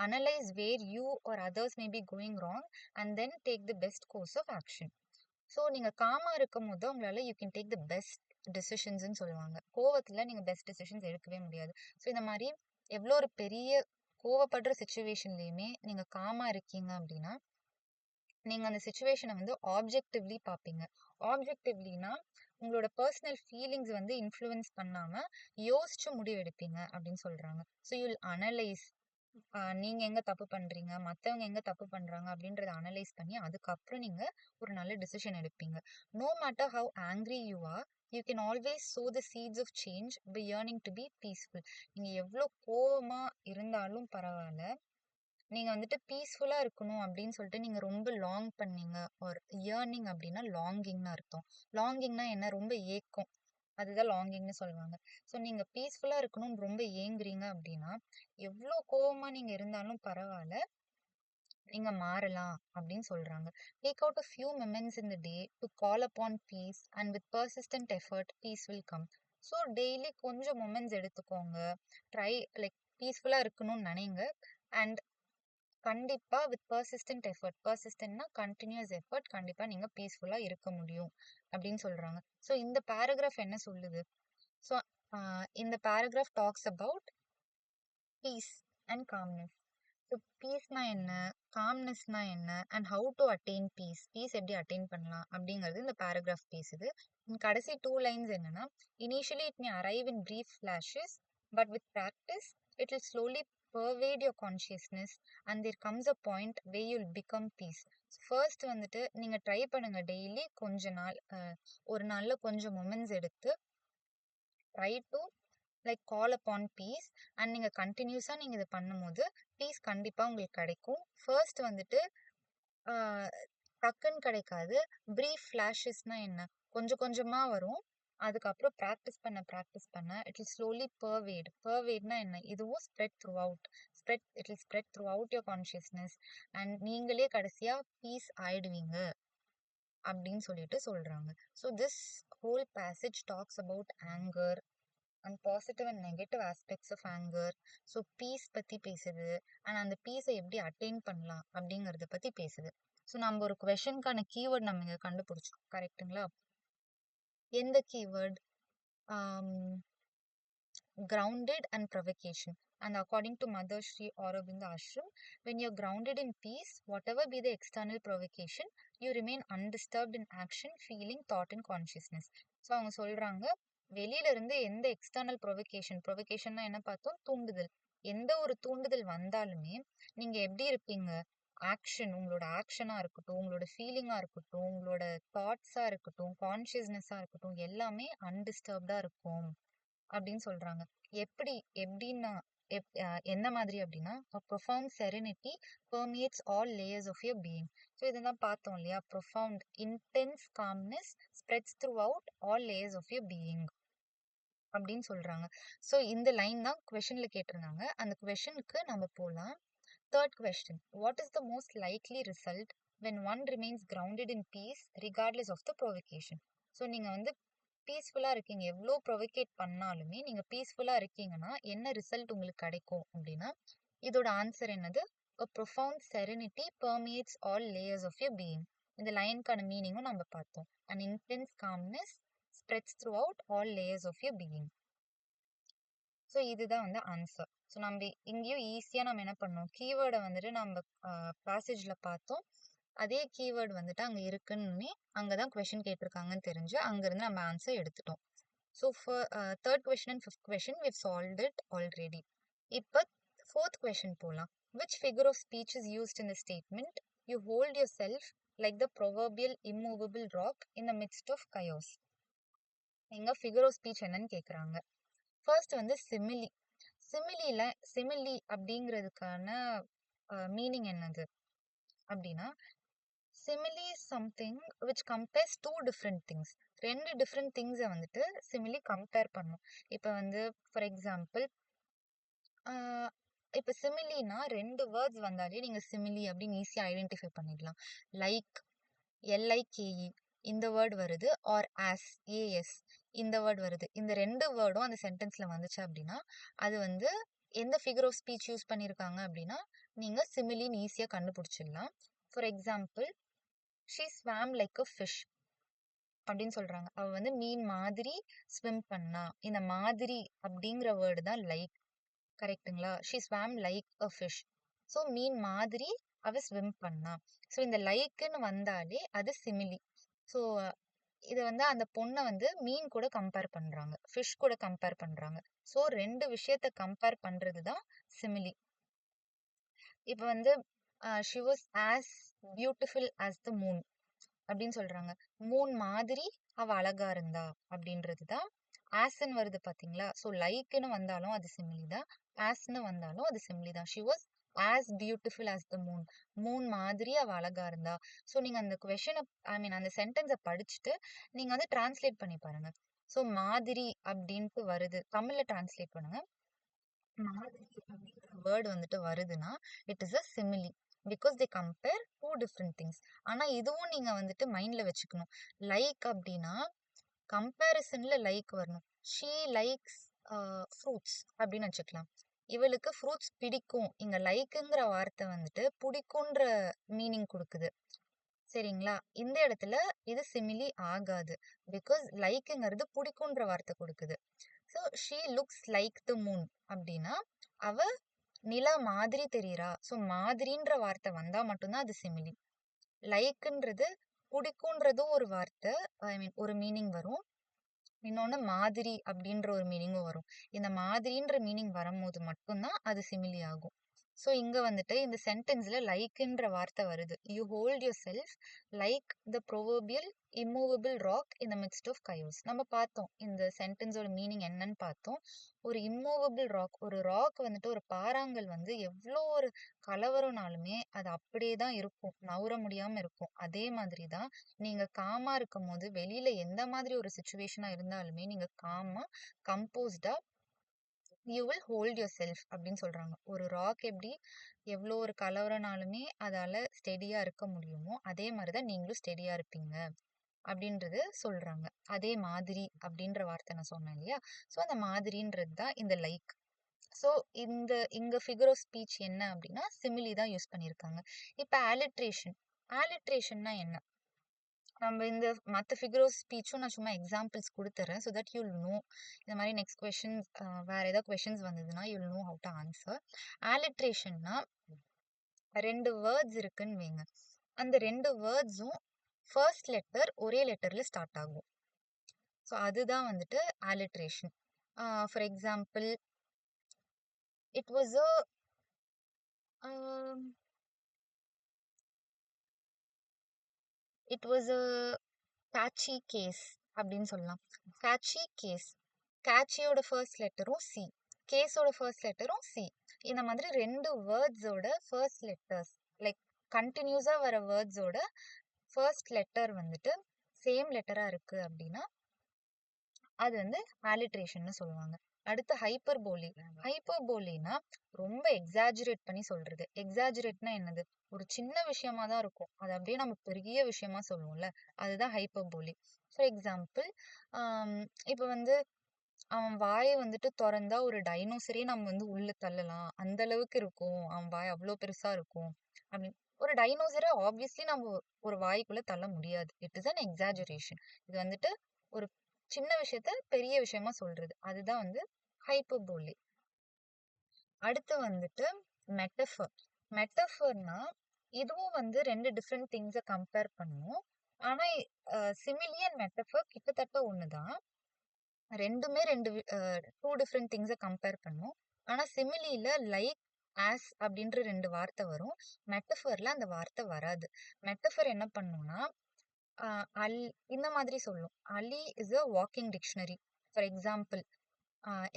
analyze where you or others may be going wrong, and then take the best course of action. So நீங்கள் காமாக இருக்கும் போது உங்களால் you can take the best டிசிஷன்ஸ்ன்னு சொல்லுவாங்க. கோவத்தில் நீங்கள் best decisions எடுக்கவே முடியாது. ஸோ இந்த மாதிரி எவ்வளோ ஒரு பெரிய கோவப்படுற சுச்சுவேஷன்லேயுமே நீங்கள் காமாக இருக்கீங்க அப்படின்னா நீங்கள் அந்த சுச்சுவேஷனை வந்து ஆப்ஜெக்டிவ்லி பார்ப்பீங்க. ஆப்ஜெக்டிவ்லினா உங்களோட பர்சனல் ஃபீலிங்ஸ் வந்து இன்ஃப்ளூயன்ஸ் பண்ணாமல் யோசிச்சு முடிவெடுப்பீங்க அப்படின்னு சொல்கிறாங்க. ஸோ யூ வில் அனலைஸ், நீங்கள் எங்கே தப்பு பண்ணுறீங்க, மற்றவங்க எங்கே தப்பு பண்ணுறாங்க அப்படின்றத அனலைஸ் பண்ணி அதுக்கப்புறம் நீங்கள் ஒரு நல்ல டிசிஷன் எடுப்பீங்க. No matter how angry you are, you can always sow the seeds of change by yearning to be peaceful. நீங்கள் எவ்வளோ கோவமாக இருந்தாலும் பரவாயில்ல, நீங்கள் வந்துட்டு பீஸ்ஃபுல்லாக இருக்கணும் அப்படின்னு சொல்லிட்டு நீங்கள் ரொம்ப லாங் பண்ணீங்க. ஒரு இயர்னிங் அப்படின்னா லாங்கிங்னு அர்த்தம். லாங்கிங்னா என்ன? ரொம்ப ஏக்கம், அதுதான் லாங்கிங்னு சொல்லுவாங்க. ஸோ நீங்கள் பீஸ்ஃபுல்லாக இருக்கணும்னு ரொம்ப ஏங்குறீங்க அப்படின்னா எவ்வளோ கோவமாக நீங்கள் இருந்தாலும் பரவாயில்ல, நீங்கள் மாறலாம் அப்படின்னு சொல்கிறாங்க. Take out a few moments in the day to call upon peace and with persistent effort peace will come. So daily கொஞ்சம் மொமெண்ட்ஸ் எடுத்துக்கோங்க, ட்ரை லைக் பீஸ்ஃபுல்லாக இருக்கணும்னு நினைங்க. அண்ட் கண்டிப்பாக வித் பர்சிஸ்டன்ட் எஃபர்ட், பர்சிஸ்டன்ட்னா கண்டினியூஸ் எஃபர்ட், கண்டிப்பாக நீங்கள் பீஸ்ஃபுல்லாக இருக்க முடியும் அப்படின்னு சொல்கிறாங்க. ஸோ இந்த பேராகிராஃப் என்ன சொல்லுது? ஸோ இந்த paragraph talks about peace and calmness. So பீஸ்னா என்ன, காம்னஸ்னா என்ன, and how to attain peace, peace எப்படி அட்டைன் பண்ணலாம் அப்படிங்கிறது இந்த பேராகிராஃப் பேசுது. கடைசி 2 lines என்னன்னா, initially it may arrive in brief flashes but with practice it will slowly pervade your consciousness and there comes a point where you'll become peace. First வந்துட்டு நீங்க try பண்ணுங்க, டெய்லி கொஞ்ச நாள், ஒரு நாள்ல கொஞ்சம் மொமெண்ட்ஸ் எடுத்து try to like call upon peace. And நீங்கள் கண்டினியூஸாக நீங்கள் இதை பண்ணும்போது பீஸ் கண்டிப்பாக உங்களுக்கு கிடைக்கும். ஃபர்ஸ்ட் வந்துட்டு டக்குன்னு கிடைக்காது. ப்ரீஃப் ஃப்ளாஷஸ்னால் என்ன, கொஞ்சம் கொஞ்சமாக வரும். அதுக்கப்புறம் ப்ராக்டிஸ் பண்ண இட் வில் ஸ்லோலி பர்வேட்னா என்ன, இதுவும் spread throughout, it will spread throughout your consciousness and நீங்களே கடைசியாக பீஸ் ஆயிடுவீங்க அப்படின்னு சொல்லிட்டு சொல்கிறாங்க. So this whole passage talks about anger and positive and negative aspects of anger. So peace பற்றி பேசுது அண்ட் அந்த பீஸை எப்படி அட்டைன் பண்ணலாம் அப்படிங்கிறத பற்றி பேசுது. ஸோ நம்ம ஒரு கொஷனுக்கான கீவேர்ட் நம்ம இங்கே கண்டுபிடிச்சோம், கரெக்டுங்களா? எந்த keyword? grounded and provocation. And according to Mother Shri Aurobindo Ashram, when you're grounded in peace, whatever be the external provocation, you remain undisturbed in action, feeling, thought and consciousness. So அவங்க சொல்கிறாங்க, வெளியில இருந்து எந்த external ப்ரொவகேஷன்னா என்ன பார்த்தோம்? தூண்டுதல். எந்த ஒரு தூண்டுதல் வந்தாலுமே நீங்கள் எப்படி இருப்பீங்க? ஆக்ஷன், உங்களோட ஆக்ஷனாக இருக்கட்டும், உங்களோட ஃபீலிங்காக இருக்கட்டும், உங்களோட தாட்ஸாக இருக்கட்டும், கான்ஷியஸ்னஸாக இருக்கட்டும், எல்லாமே அன்டிஸ்டர்ப்டாக இருக்கும் அப்படின்னு சொல்றாங்க. எப்படின்னா என்ன மாதிரி அப்படின்னா a profound serenity permeates all layers of your being. So இதுதான் பார்த்தோம் இல்லையா, profound intense calmness spreads throughout all layers of your being அப்படின்னு சொல்றாங்க. ஸோ இந்த லைன் தான் கொஷின்ல கேட்டிருந்தாங்க. அந்த கொஷனுக்கு நம்ம போலாம். Third question, what is the most likely result when one remains grounded in peace regardless of the provocation? So நீங்க வந்து பீஸ்ஃபுல்லா இருக்கீங்க, எவ்வளோ ப்ரொவோகேட் பண்ணாலுமே நீங்க பீஸ்ஃபுல்லா இருக்கீங்கன்னா என்ன ரிசல்ட் உங்களுக்கு கிடைக்கும் அப்படின்னா, இதோட ஆன்சர் என்னது? a profound serenity permeates all layers of your being. இந்த லைனுக்கான மீனிங்கும் நம்ம பார்த்தோம். an intense calmness spreads throughout all layers of your being. So இதுதான் வந்து ஆன்சர். ஸோ நம்ம இங்கேயும் ஈஸியாக நம்ம என்ன பண்ணோம், கீவேர்டை வந்துட்டு நம்ம பேசேஜில் பார்த்தோம். அதே கீவேர்டு வந்துட்டு அங்கே இருக்குன்னு அங்கே தான் கொஷின் கேட்டிருக்காங்கன்னு தெரிஞ்சு அங்கேருந்து நம்ம ஆன்சர் எடுத்துட்டோம். So third question and fifth question we've solved it already. இப்போ ஃபோர்த் கொஷின் போகலாம். which figure of speech is used in the statement you hold yourself like the proverbial immovable rock in the midst of chaos? எங்க figure of speech என்னன்னு கேட்குறாங்க. First வந்து சிமிலி. சிமிலி அப்படிங்கிறதுக்கான meaning என்னது அப்படின்னா, simile something which compares two different things. ரெண்டு different திங்ஸை வந்துட்டு சிமிலி கம்பேர் பண்ணும். இப்போ வந்து ஃபார் எக்ஸாம்பிள், இப்போ சிமிலினா ரெண்டு வேர்ட்ஸ் வந்தாலே நீங்கள் சிமிலி அப்படின்னு ஈஸியாக ஐடென்டிஃபை பண்ணிடலாம். லைக், LIKE இந்த வேர்டு வருது, ஆர் ஆஸ், AS இந்த வேர்டு வருது. இந்த ரெண்டு வேர்டும் அந்த சென்டென்ஸ்ல வந்துச்சு அப்படின்னா அது வந்து எந்த ஃபிகர் ஆஃப் ஸ்பீச் யூஸ் பண்ணியிருக்காங்க அப்படின்னா நீங்கள் சிமிலின்னு ஈஸியாக கண்டுபிடிச்சிடலாம். For example, she swam like a fish அப்படின்னு சொல்றாங்க. அவ வந்து மீன் மாதிரி ஸ்விம் பண்ணா. இந்த மாதிரி அப்படிங்கிற வேர்டு தான் லைக், கரெக்டுங்களா? She swam like a fish. So மீன் மாதிரி அவ ஸ்விம் பண்ணா. ஸோ இந்த லைக்குன்னு வந்தாலே அது சிமிலி. ஸோ இதை வந்து அந்த பொண்ணை வந்து மீன் கூட கம்பேர் பண்றாங்க, ஃபிஷ் கூட கம்பேர் பண்றாங்க. ஸோ ரெண்டு விஷயத்த கம்பேர் பண்றது தான் சிமிலி. இப்போ வந்து she was as beautiful as the moon அப்படின்னு சொல்றாங்க. மூன் மாதிரி அவ அழகா இருந்தா அப்படின்றது தான் ஆஸ்ன்னு வருது பாத்தீங்களா? ஸோ லைக்குன்னு வந்தாலும் அது சிமிலி தான், ஆஸ்ன்னு வந்தாலும் அது சிமிலி தான். She was as beautiful as the moon. Moon மாதிரி அவ அழகா இருந்தா. ஸோ நீங்க அந்த கொஷனை அந்த சென்டென்ஸை படிச்சுட்டு நீங்க வந்து டிரான்ஸ்லேட் பண்ணி பாருங்க. ஸோ மாதிரி அப்படின்ட்டு வருது, தமிழ்ல டிரான்ஸ்லேட் பண்ணுங்க. மாதிரி அப்படிங்கிற வேர்டு வந்துட்டு வருதுன்னா it is a simile, because they compare two different things. ஆனா இதுவும் நீங்க வந்துட்டு மைண்ட்ல வச்சுக்கணும். லைக் அப்படின்னா கம்பேரிசன்ல லைக் வரணும். ஷீ லைக்ஸ் ஃப்ரூட்ஸ் அப்படின்னு வச்சுக்கலாம். இவளுக்கு ஃப்ரூட்ஸ் பிடிக்கும். இங்க லைக்குங்கிற வார்த்தை வந்துட்டு பிடிக்குன்ற மீனிங் கொடுக்குது, சரிங்களா? இந்த இடத்துல இது சிமிலி ஆகாது, பிகாஸ் லைக்குங்கிறது பிடிக்குன்ற வார்த்தை கொடுக்குது. So she looks like the moon அப்படின்னா அவ நிலா மாதிரி தெரியுறா. ஸோ மாதிரின்ற வார்த்தை வந்தா மட்டும்தான் அது சிமிலி. லைக்குன்றது பிடிக்குன்றதும் ஒரு வார்த்தை, ஒரு மீனிங் வரும். இன்னொன்னு மாதிரி அப்படின்ற ஒரு மீனிங்கும் வரும். இந்த மாதிரின்ற மீனிங் வரும்போது மட்டும்தான் அது சிமிலி ஆகும். ஸோ இங்க வந்துட்டு இந்த சென்டென்ஸ்ல லைக்ன்ற வார்த்தை வருது. You hold yourself like the proverbial immovable rock in the midst of chaos. நம்ம பார்த்தோம் இந்த சென்டென்ஸோட மீனிங் என்னன்னு பார்த்தோம். ஒரு இம்மூவபிள் ராக், ஒரு ராக் வந்துட்டு ஒரு பாறாங்கல் வந்து எவ்வளோ ஒரு கலவரம்னாலுமே அது அப்படியே தான் இருக்கும், நவுற முடியாம இருக்கும். அதே மாதிரி தான் நீங்க காமா இருக்கும் போது வெளியில எந்த மாதிரி ஒரு சுச்சுவேஷனா இருந்தாலுமே நீங்க காமா கம்போஸ்டா you will hold yourself அப்படின்னு சொல்றாங்க. ஒரு ராக் எப்படி எவ்வளோ ஒரு கலவரனாலுமே அதால ஸ்டெடியா இருக்க முடியுமோ அதே மாதிரிதான் நீங்களும் ஸ்டெடியா இருப்பீங்க அப்படின்றது சொல்றாங்க. அதே மாதிரி அப்படின்ற வார்த்தை நான் சொன்னேன் இல்லையா? ஸோ அந்த மாதிரின்றது தான் இந்த லைக். ஸோ இங்க ஃபிகர் ஆஃப் ஸ்பீச் என்ன அப்படின்னா சிமிலி தான் யூஸ் பண்ணியிருக்காங்க. இப்போ ஆலிட்ரேஷன்னா என்ன? நம்ம இந்த மற்ற ஃபிகர் ஆஃப் ஸ்பீச்சும் நான் சும்மா எக்ஸாம்பிள்ஸ் கொடுத்துறேன், ஸோ தட் யூல் நோ. இந்த மாதிரி நெக்ஸ்ட் கொஷின்ஸ் வேற ஏதாவது கொஷின்ஸ் வந்ததுன்னா you'll know how to answer. ஆலிட்ரேஷன்னா ரெண்டு வேர்ட்ஸ் இருக்குன்னு வைங்க. அந்த ரெண்டு வேர்ட்ஸும் ஃபர்ஸ்ட் லெட்டர் ஒரே லெட்டர்ல ஸ்டார்ட் ஆகும். ஸோ அதுதான் வந்துட்டு alliteration. For example, it was a catchy case அப்படின்னு சொல்லலாம். கேட்சி கேஸ், கேட்சியோட ஃபர்ஸ்ட் லெட்டரும் சி, கேஸோட ஃபர்ஸ்ட் லெட்டரும் சி. இந்த மாதிரி 2 வேர்ட்ஸோட ஃபர்ஸ்ட் லெட்டர்ஸ் லைக் கண்டினியூஸா வர வேர்ட்ஸோட ஃபர்ஸ்ட் லெட்டர் வந்துட்டு சேம் லெட்டரா இருக்கு அப்படின்னா அது வந்து ஆலிட்ரேஷன்னு சொல்லுவாங்க. அடுத்து ஹைப்பர்போலி. ஹைப்பர்போலினா ரொம்ப எக்ஸாஜுரேட் பண்ணி சொல்றது. எக்ஸாஜுரேட்னா என்னது? ஒரு சின்ன விஷயமா தான் இருக்கும். அது அப்படியே நம்ம பெரிய விஷயமா சொல்லுவோம்ல, அதுதான் ஹைப்பர்போலி. ஃபார் எக்ஸாம்பிள், இப்போ வந்து அவன் வாய வந்துட்டு தொறந்தா ஒரு டைனோசரே நம்ம வந்து உள்ள தள்ளலாம். அந்த அளவுக்கு இருக்கும். அவன் வாய் அவ்வளோ பெருசா இருக்கும். அப்படின்னு ஒரு டைனோசரை ஆப்வியஸ்லி நம்ம ஒரு வாய்க்குள்ள தள்ள முடியாது. It is an exaggeration. இது வந்துட்டு ஒரு சின்ன விஷயத்த பெரிய விஷயமா சொல்றது. அதுதான் வந்து ஹைப்பர்போலி. அடுத்து வந்துட்டு மெட்டஃபர். மெட்டஃபர்னா இதுவும் வந்து 2 டிஃப்ரெண்ட் திங்ஸை கம்பேர் பண்ணும். ஆனா சிமிலி அண்ட் மெட்டஃபர் கிட்டத்தட்ட ஒண்ணுதான். ரெண்டுமே 2 டிஃப்ரெண்ட் திங்ஸை கம்பேர் பண்ணும். ஆனா சிமிலியில லைக், ஆஸ் அப்படின்ற 2 வார்த்தை வரும். மெட்டஃபர்ல அந்த வார்த்தை வராது. மெட்டஃபர் என்ன பண்ணும்னா அல் இந்த மாதிரி சொல்லும். Ali is a walking dictionary. For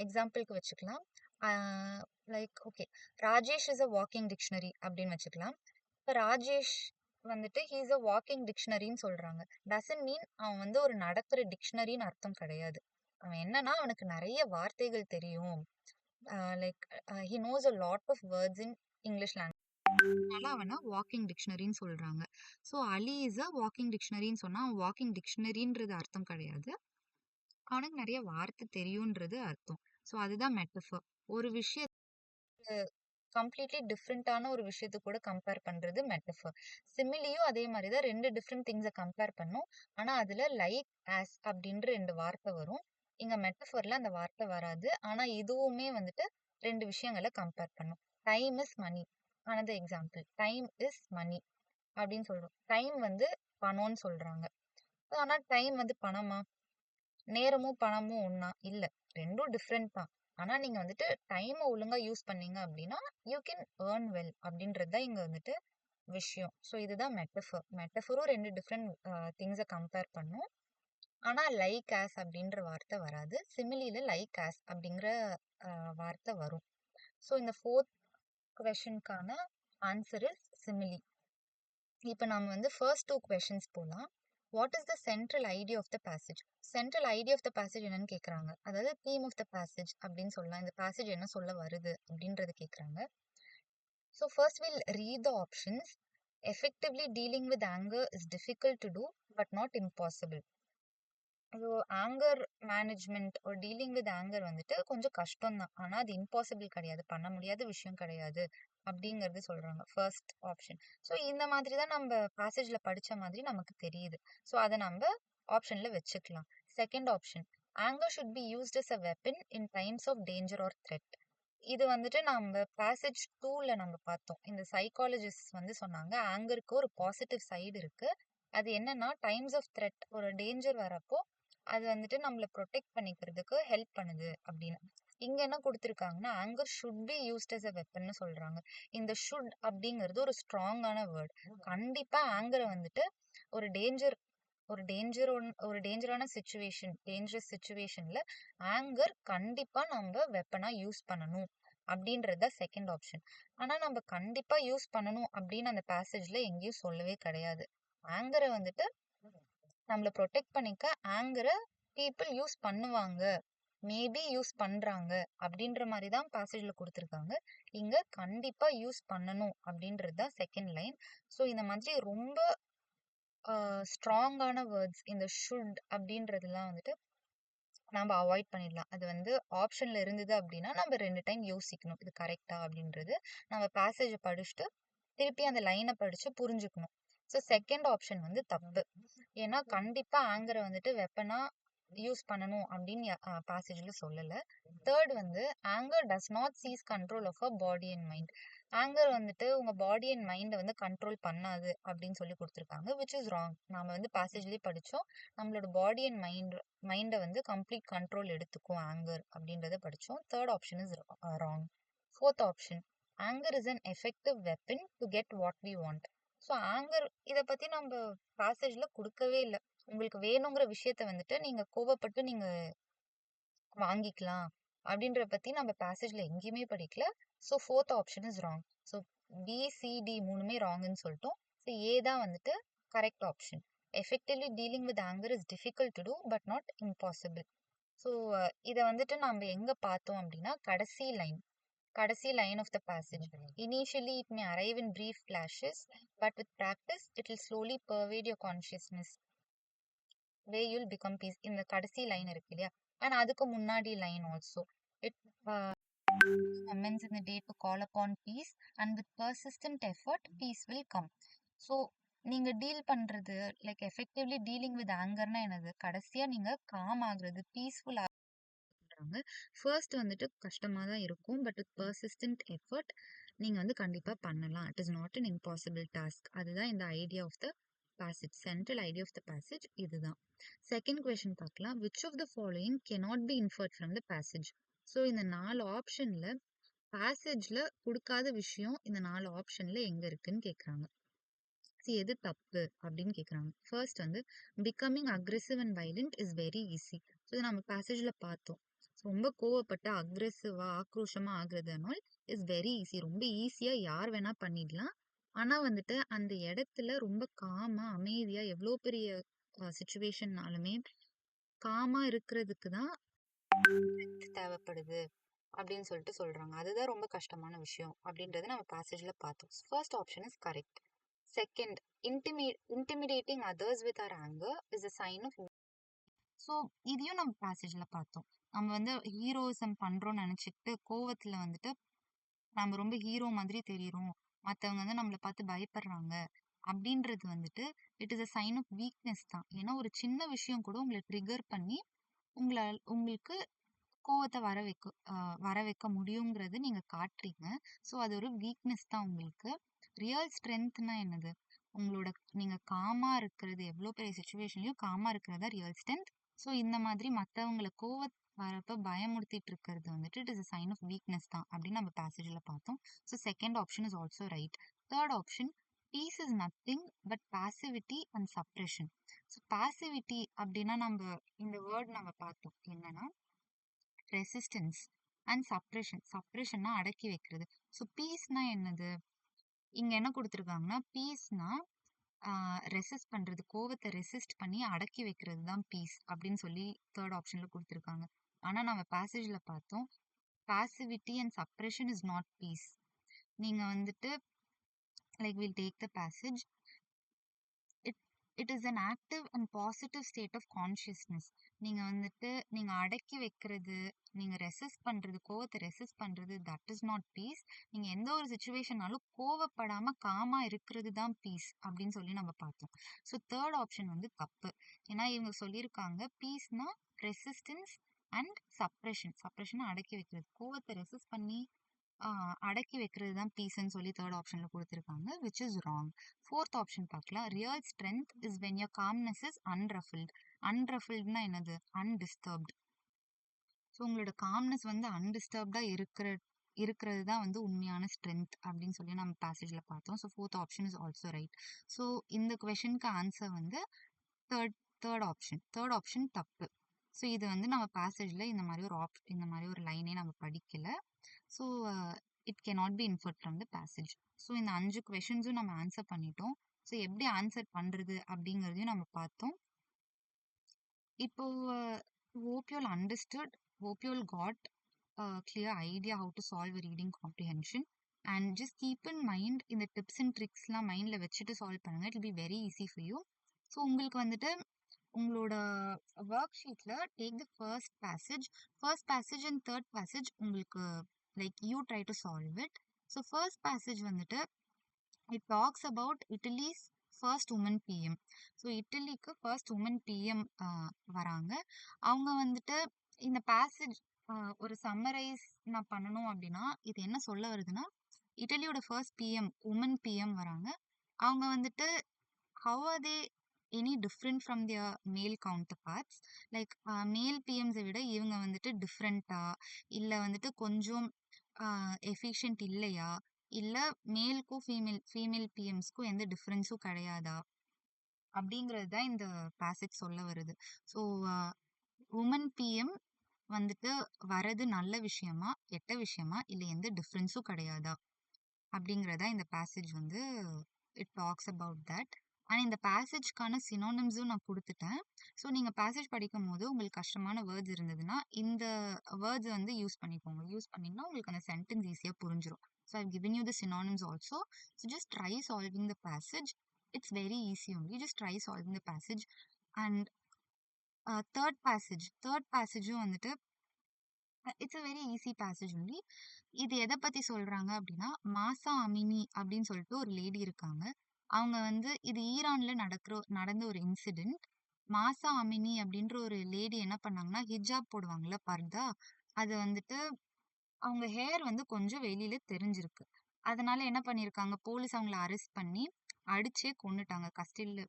எக்ஸாம்பிளுக்கு வச்சுக்கலாம். Like okay, Rajesh is a walking dictionary அப்படின்னு வச்சுக்கலாம். இப்போ ராஜேஷ் வந்துட்டு ஹீ இஸ் அ வாக்கிங் டிக்ஷனரின்னு சொல்றாங்க. டசன்ட் மீன் அவன் வந்து ஒரு நடக்கிற டிக்ஷனரின்னு அர்த்தம் கிடையாது. அவன் என்னன்னா அவனுக்கு நிறைய வார்த்தைகள் தெரியும். Like he knows a lot of words in English language. அதனால அவனை வாக்கிங் டிக்ஷனரின்னு சொல்றாங்க. So Ali is a walking டிக்ஷனரின்னு சொன்னா அவன் வாக்கிங் டிக்ஷனரின்றது அர்த்தம் கிடையாது. அவனுக்கு நிறைய வார்த்தை தெரியும்ன்றது அர்த்தம். ஸோ அதுதான் மெட்டஃபர். ஒரு விஷயம் கம்ப்ளீட்லி டிஃப்ரெண்டான ஒரு விஷயத்தை கூட கம்பேர் பண்றது மெட்டஃபர். சிமிலியும் அதே மாதிரி தான் 2 டிஃப்ரெண்ட் திங்ஸை கம்பேர் பண்ணும். ஆனா அதுல லைக், ஆஸ் அப்படின்ற 2 வார்த்தை வரும். இங்க மெட்டஃபர்ல அந்த வார்த்தை வராது. ஆனா இதுவுமே வந்துட்டு 2 விஷயங்களை கம்பேர் பண்ணும். Time is money. Another example, time is money அப்படின்னு சொல்றோம். டைம் வந்து பணம்னு சொல்றாங்க. ஆனா டைம் வந்து பணமா? நேரமும் பணமும் ஒண்ணா? இல்ல. 2ம் டிஃப்ரெண்ட் தான். ஆனா நீங்க வந்துட்டு டைமை ஒழுங்கா யூஸ் பண்ணீங்க அப்படின்னா யூ கேன் ஏர்ன் வெல் அப்படின்றது தான் இங்க வந்துட்டு விஷயம். ஸோ இதுதான் மெட்டஃபர். மெட்டஃபரும் 2 டிஃப்ரெண்ட் திங்ஸை கம்பேர் பண்ணும். ஆனா லைக், ஆஸ் அப்படின்ற வார்த்தை வராது. சிமிலியில லைக், ஆஸ் அப்படிங்கிற வார்த்தை வரும். ஸோ இந்த 4th கொஸ்டினுக்கான ஆன்சர் இஸ் சிமிலி. இப்போ நம்ம வந்து ஃபர்ஸ்ட் 2 கொஸ்டின்ஸ் போலாம். What is the central idea of the passage? Central idea of the passage என்னன்னு கேட்குறாங்க. அதாவது தீம் ஆஃப் த பேசேஜ் அப்படின்னு சொல்லலாம். இந்த பேசேஜ் என்ன சொல்ல வருது அப்படின்றது கேட்குறாங்க. So first will read the options. Effectively dealing with anger is difficult to do but not impossible. So anger management ஒரு டீலிங் வித் ஆங்கர் வந்துட்டு கொஞ்சம் கஷ்டம் தான். ஆனால் அது இம்பாசிபிள் கிடையாது, பண்ண முடியாத விஷயம் கிடையாது அப்படிங்கிறது சொல்றாங்க ஃபர்ஸ்ட் ஆப்ஷன். ஸோ இந்த மாதிரி தான் நம்ம பேசேஜ்ல படிச்ச மாதிரி நமக்கு தெரியுது. ஸோ அதை நம்ம ஆப்ஷன்ல வச்சுக்கலாம். Second option, anger should be used as a weapon in times of danger or threat. இது வந்துட்டு நம்ம பேசேஜ் 2ல நம்ம பார்த்தோம். இந்த சைக்காலஜிஸ்ட் வந்து சொன்னாங்க ஆங்கருக்கு ஒரு பாசிட்டிவ் சைடு இருக்கு. அது என்னன்னா டைம்ஸ் ஆஃப் த்ரெட், ஒரு டேஞ்சர் வரப்போ அது வந்துட்டு நம்மளை ப்ரொடெக்ட் பண்ணிக்கிறதுக்கு ஹெல்ப் பண்ணுது அப்படின்னு. இங்க என்ன கொடுத்துருக்காங்கன்னா anger should be used as a வெப்பன்னு சொல்றாங்க. இந்த ஷுட் அப்படிங்கிறது ஒரு ஸ்ட்ராங்கான வேர்ட். கண்டிப்பா ஆங்கரை வந்துட்டு ஒரு டேஞ்சர் ஒரு டேஞ்சரான சுச்சுவேஷன், டேஞ்சரஸ் சுச்சுவேஷன்ல ஆங்கர் கண்டிப்பா நம்ம வெப்பனா யூஸ் பண்ணணும் அப்படின்றது தான் செகண்ட் ஆப்ஷன். ஆனா நம்ம கண்டிப்பா யூஸ் பண்ணணும் அப்படின்னு அந்த பேசேஜ்ல எங்கேயும் சொல்லவே கிடையாது. ஆங்கரை வந்துட்டு நம்மள ப்ரொடெக்ட் பண்ணிக்க ஆங்கரை பீப்புள் யூஸ் பண்ணுவாங்க, மேபி யூஸ் பண்றாங்க அப்படின்ற மாதிரி தான் பேசேஜ்ல கொடுத்துருக்காங்க. இங்க கண்டிப்பா யூஸ் பண்ணணும் அப்படின்றது தான் செகண்ட் லைன். ஸோ இந்த மாதிரி ரொம்ப ஸ்ட்ராங்கான வேர்ட்ஸ் இந்த ஷுட் அப்படின்றதுலாம் வந்துட்டு நம்ம அவாய்ட் பண்ணிடலாம். அது வந்து ஆப்ஷன்ல இருந்தது அப்படின்னா நம்ம 2 டைம் யோசிக்கணும் இது கரெக்டா அப்படின்றது. நம்ம பேசேஜை படிச்சுட்டு திருப்பி அந்த லைனை படிச்சு புரிஞ்சுக்கணும். ஸோ செகண்ட் ஆப்ஷன் வந்து தப்பு. ஏன்னா கண்டிப்பா ஆங்கரை வந்துட்டு வெப்பனா யூஸ் பண்ணணும் அப்படின்னு பேசேஜ்ல சொல்லல. தேர்ட் வந்து anger does not seize control of a body and mind. Anger வந்துட்டு உங்க பாடி அண்ட் மைண்டை வந்து கண்ட்ரோல் பண்ணாது அப்படின்னு சொல்லி கொடுத்துருக்காங்க, விச் இஸ் ராங். நாம வந்து பேசேஜ்லயே படிச்சோம் நம்மளோட பாடி அண்ட் மைண்டை வந்து கம்ப்ளீட் கண்ட்ரோல் எடுத்துக்கும் ஆங்கர் அப்படின்றத படிச்சோம். Third option is wrong. Fourth option, anger is an effective weapon to get what we want. So anger இதை பத்தி நம்ம பேசேஜ்ல கொடுக்கவே இல்லை. உங்களுக்கு வேணுங்கிற விஷயத்த வந்துட்டு நீங்க கோவப்பட்டு நீங்க வாங்கிக்கலாம் அப்படின்றத பத்தி நம்ம பேசேஜ்ல எங்கேயுமே படிக்கல. So fourth option is wrong. So BCD மூணுமே ராங்னு சொல்லிட்டோம். ஸோ ஏ தான் வந்துட்டு correct option. Effectively dealing with anger is difficult to do but not impossible. So இதை வந்துட்டு நம்ம எங்க பார்த்தோம் அப்படின்னா கடைசி line of the passage. Initially it may arrive in brief flashes but with practice it will slowly pervade your consciousness way you'll become peace. இந்த கடைசி line இருக்கு இல்லையா, அண்ட் அதுக்கு முன்னாடி line also it moments in the day to call upon peace and with persistent effort peace will come. So நீங்க deal பண்றது like effectively dealing with ஆங்கர்னா என்னது, கடைசியா நீங்க காம் ஆகுறது பீஸ்ஃபுல் ஆகுறாங்க. ஃபர்ஸ்ட் வந்துட்டு கஷ்டமா தான் இருக்கும், பட் வித் பர்சிஸ்டன்ட் எஃபர்ட் நீங்க வந்து கண்டிப்பா பண்ணலாம். It is not an impossible task. அதுதான் இந்த idea of the passage, central idea of the passage இதுதான். செகண்ட் கொஸ்டின் பார்க்கலாம். which of the following cannot be inferred from the passage. So இந்த 4 ஆப்ஷன்ல பேசேஜ்ல கொடுக்காத விஷயம் இந்த 4 ஆப்ஷன்ல எங்க இருக்குன்னு கேக்குறாங்க. எது தப்பு அப்படின்னு கேக்குறாங்க. ஃபர்ஸ்ட் வந்து becoming aggressive and violent is very easy. So இதை நம்ம பேசேஜ்ல பார்த்தோம். ரொம்ப கோவப்பட்ட அக்ரெசிவா ஆக்ரோஷமா ஆகுறதுனால் இஸ் வெரி ஈஸி. ரொம்ப ஈஸியா யார் வேணா பண்ணிடலாம். ஆனா வந்துட்டு அந்த இடத்துல ரொம்ப காமா அமைதியா எவ்வளோ பெரிய சுச்சுவேஷன்னாலுமே காமா இருக்கிறதுக்கு தான் தேவைப்படுது அப்படின்னு சொல்லிட்டு சொல்றாங்க. அதுதான் ரொம்ப கஷ்டமான விஷயம் அப்படின்றத நம்ம பேசேஜ்ல பார்த்தோம். First option is correct. Second, intimidating others with our anger is a sign of. So இதையும் நம்ம பேசேஜ்ல பார்த்தோம். நம்ம வந்து ஹீரோயிசம் பண்றோம்னு நினைச்சிட்டு கோவத்துல வந்துட்டு நம்ம ரொம்ப ஹீரோ மாதிரி தெரியுறோம், மத்தவங்க வந்து நம்மளை பார்த்து பயப்படுறாங்க அப்படின்றது வந்துட்டு it is a sign of weakness தான். ஏன்னா ஒரு சின்ன விஷயம் கூட உங்களை ட்ரிகர் பண்ணி உங்களுக்கு கோவத்தை வர வைக்க முடியுங்கிறது நீங்க காட்டுறீங்க. ஸோ அது ஒரு வீக்னஸ் தான் உங்களுக்கு. ரியல் ஸ்ட்ரென்த்னா என்னது, உங்களோட நீங்க காமா இருக்கிறது, எவ்வளோ பெரிய சுச்சுவேஷன்லயும் காமா இருக்கிறதா ரியல் ஸ்ட்ரென்த். ஸோ இந்த மாதிரி மற்றவங்களை வரப்ப பயமுறுத்திட்டு இருக்கிறது வந்துட்டு it is a sign of weakness தான் அப்படின்னு நம்ம பேசேஜ்ல பார்த்தோம். So second option is also right. Third option, peace is nothing but passivity and suppression. So passivity அப்படின்னா நம்ம இந்த வேர்ட் நம்ம பார்த்தோம் என்னன்னா ரெசிஸ்டன்ஸ் அண்ட் சப்ரெஷன்னா அடக்கி வைக்கிறது. ஸோ பீஸ்னா என்னது, இங்க என்ன கொடுத்துருக்காங்கன்னா பீஸ்னா ரெசிஸ்ட் பண்றது, கோவத்தை ரெசிஸ்ட் பண்ணி அடக்கி வைக்கிறது தான் பீஸ் அப்படின்னு சொல்லி தேர்ட் ஆப்ஷன்ல கொடுத்துருக்காங்க. ஆனா நம்ம பேசேஜ்ல பார்த்தோம் passivity and suppression is not peace. நீங்க வந்துட்டு like will take the passage. It is an active and positive state of consciousness. நீங்க அடக்கி வைக்கிறது, நீங்க ரெசிஸ்ட் பண்றது, கோவத்தை ரெசிஸ்ட் பண்றது, தட் இஸ் நாட் பீஸ். நீங்க எந்த ஒரு சுச்சுவேஷனாலும் கோவப்படாம காமா இருக்கிறது தான் பீஸ் அப்படின்னு சொல்லி நம்ம பார்த்தோம். ஸோ தேர்ட் ஆப்ஷன் வந்து தப்பு. ஏன்னா இவங்க சொல்லியிருக்காங்க பீஸ்னா ரெசிஸ்டன்ஸ் அண்ட் சப்ரெஷன் அடக்கி வைக்கிறது, கோவத்தை ரெசிஸ்ட் பண்ணி அடக்கி வைக்கிறது தான் பீஸ்ன்னு சொல்லி தேர்ட் ஆப்ஷன்ல கொடுத்துருக்காங்க, which is wrong. Fourth option பார்க்கலாம். Real strength is when your calmness is unruffled. அன்ரஃபிள்ட்னா என்னது, அன்டிஸ்டர்ப்ட். ஸோ உங்களோட காம்னஸ் வந்து அன்டிஸ்டர்ப்டா இருக்கிறது தான் வந்து உண்மையான ஸ்ட்ரென்த் அப்படின்னு சொல்லி நம்ம பேசேஜ்ல பார்த்தோம். So fourth option is also right. So இந்த கொஷனுக்கு ஆன்சர் வந்து தேர்ட் ஆப்ஷன் தப்பு. ஸோ இது வந்து நம்ம பேசேஜ்ல இந்த மாதிரி ஒரு லைனே நம்ம படிக்கல. So it cannot be inferred from the passage. So இந்த 5 கொஷின்ஸும் நம்ம ஆன்சர் பண்ணிட்டோம். ஸோ எப்படி ஆன்சர் பண்றது அப்படிங்கிறதையும் நம்ம பார்த்தோம். இப்போ hope you all understood, hope you all got a clear idea how to solve a reading comprehension, and just keep in mind இந்த டிப்ஸ் அண்ட் ட்ரிக்ஸ்லாம் மைண்டில் வச்சுட்டு சால்வ் பண்ணுங்க. It will be very easy for you. So உங்களுக்கு வந்துட்டு உங்களோட work ஷீட்ல take the first passage and third passage உங்களுக்கு like you try to solve it. So first passage வந்துட்டு it talks about Italy's first woman PM. So இட்டலிக்கு first woman PM வராங்க. அவங்க வந்துட்டு இந்த பேசேஜ் ஒரு சம்மரைஸ் நான் பண்ணணும் அப்படின்னா இது என்ன சொல்ல வருதுன்னா, இட்டலியோட ஃபர்ஸ்ட் பிஎம் உமன் பிஎம் வராங்க. அவங்க வந்துட்டு how are they any different from their male counterparts, like male PMs விட இவங்க வந்துட்டு டிஃப்ரெண்டா இல்ல வந்துட்டு கொஞ்சம் எஃபிஷியன்ட் இல்லையா, இல்ல மேலுக்கும் ஃபீமேல் பிஎம்ஸ்க்கும் எந்த டிஃப்ரென்ஸும் கிடையாதா அப்படிங்கிறது தான் இந்த பேசேஜ் சொல்ல வருது. ஸோ உமன் பிஎம் வந்துட்டு வரது நல்ல விஷயமா, கெட்ட விஷயமா, இல்ல எந்த டிஃபரன்ஸும் கிடையாதா? அப்படிங்கிறத இந்த பேசேஜ் வந்து it talks about that. And இந்த பேசேஜ்க்கான சினோனிம்ஸும் நான் குடுத்துட்டேன். ஸோ நீங்க பேசேஜ் படிக்கும்போது உங்களுக்கு கஷ்டமான வேர்ட்ஸ் இருந்ததுன்னா, இந்த வேர்ட்ஸ் வந்து யூஸ் பண்ணிக்கோங்க. யூஸ் பண்ணீங்கன்னா உங்களுக்கு அந்த சென்டென்ஸ் ஈஸியா புரிஞ்சிரும். So I've given you the synonyms also. So just try solving the passage. It's very easy only. Just try solving the passage. And third பேசேஜும் வந்துட்டு it's a very easy passage only. இது எத பத்தி சொல்றாங்க அப்படின்னா, மாசா அமினி அப்படின்னு சொல்லிட்டு ஒரு லேடி இருக்காங்க. அவங்க வந்து இது ஈரான்ல நடந்த ஒரு இன்சிடென்ட். மாசா அமினி அப்படின்ற ஒரு லேடி என்ன பண்ணாங்கன்னா, ஹிஜாப் போடுவாங்கல்ல பர்தா, அது வந்துட்டு அவங்க ஹேர் வந்து கொஞ்சம் வெளியில தெரிஞ்சிருக்கு. அதனால என்ன பண்ணியிருக்காங்க, போலீஸ் அவங்கள அரெஸ்ட் பண்ணி அடிச்சே கொன்னுட்டாங்க.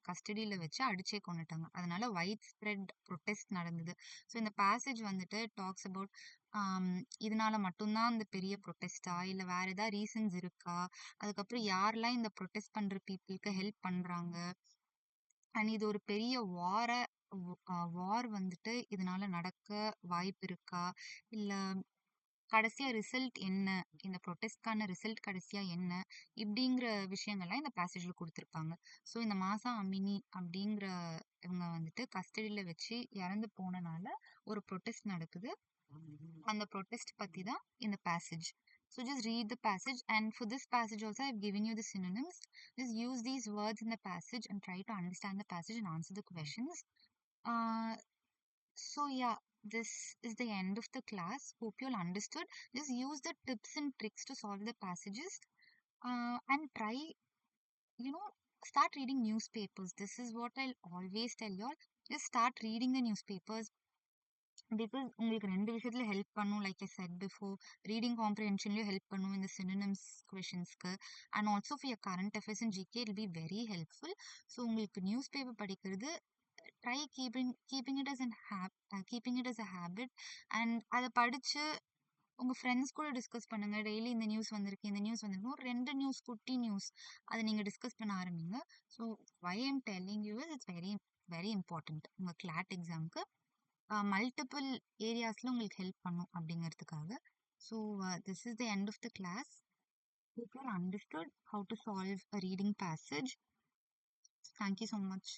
கஸ்டடியில வச்சு அடிச்சே கொன்னுட்டாங்க. அதனால வைட் ஸ்ப்ரெட் ப்ரொடெஸ்ட் நடந்தது. ஸோ இந்த பேசேஜ் வந்துட்டு டாக்ஸ் அபவுட் ஆம், இதனால மட்டும் தான் இந்த பெரிய ப்ரொடெஸ்ட்டா? இல்ல வேற ஏதாவது ரீசன்ஸ் இருக்கா? அதுக்கப்புறம் யாரெல்லாம் இந்த ப்ரொடெஸ்ட் பண்ற பீப்பிள்க்கு ஹெல்ப் பண்றாங்க? அண்ட் இது ஒரு பெரிய வார் வந்துட்டு இதனால நடக்க வாய்ப்பு இருக்கா? இல்ல கடைசியா ரிசல்ட் என்ன? இந்த ப்ரொடெஸ்ட்கான ரிசல்ட் கடைசியா என்ன? இப்படிங்கிற விஷயங்கள்லாம் இந்த பேசேஜ்ல குடுத்திருப்பாங்க. ஸோ இந்த மாசா அமினி அப்படிங்கிற இவங்க வந்துட்டு கஸ்டடியில வச்சு இறந்து போனனால ஒரு ப்ரொடெஸ்ட் நடக்குது. அந்த ப்ரொடெஸ்ட் பத்தி தான் இந்த passage. So just read the passage, and for this passage also I've given you the synonyms. Just use these words in the passage and try to understand the passage and answer the questions. Uh, so yeah, this is the end of the class. Hope you all understood. Just use the tips and tricks to solve the passages, and try, you know, start reading newspapers. This is what I'll always tell you all. Just start reading the newspapers because உங்களுக்கு 2 விஷயத்துல help பண்ணும். Like I said before, reading காம்ப்ரிஹென்ஷன்லயும் help பண்ணும் இந்த synonyms கொஷின்ஸ்க்கு. And also for your current affairs and GK it be very helpful. So உங்களுக்கு newspaper படிக்கிறது try keeping it as a habit. அண்ட் அதை படிச்சு உங்க ஃப்ரெண்ட்ஸ் கூட டிஸ்கஸ் பண்ணுங்க. டெய்லி இந்த நியூஸ் வந்திருக்கு, இந்த நியூஸ் வந்திருக்கு, ஒரு 2 நியூஸ், குட்டி நியூஸ், அதை நீங்க டிஸ்கஸ் பண்ண ஆரம்பிங்க. So why I'm telling you is it's very very important உங்க கிளாட் எக்ஸாம்க்கு. மல்டிபிள் ஏரியாஸ்ல உங்களுக்கு ஹெல்ப் பண்ணும் அப்படிங்கிறதுக்காக. So this is the end of the class. Hope you all understood how to solve a reading passage. Thank you so much.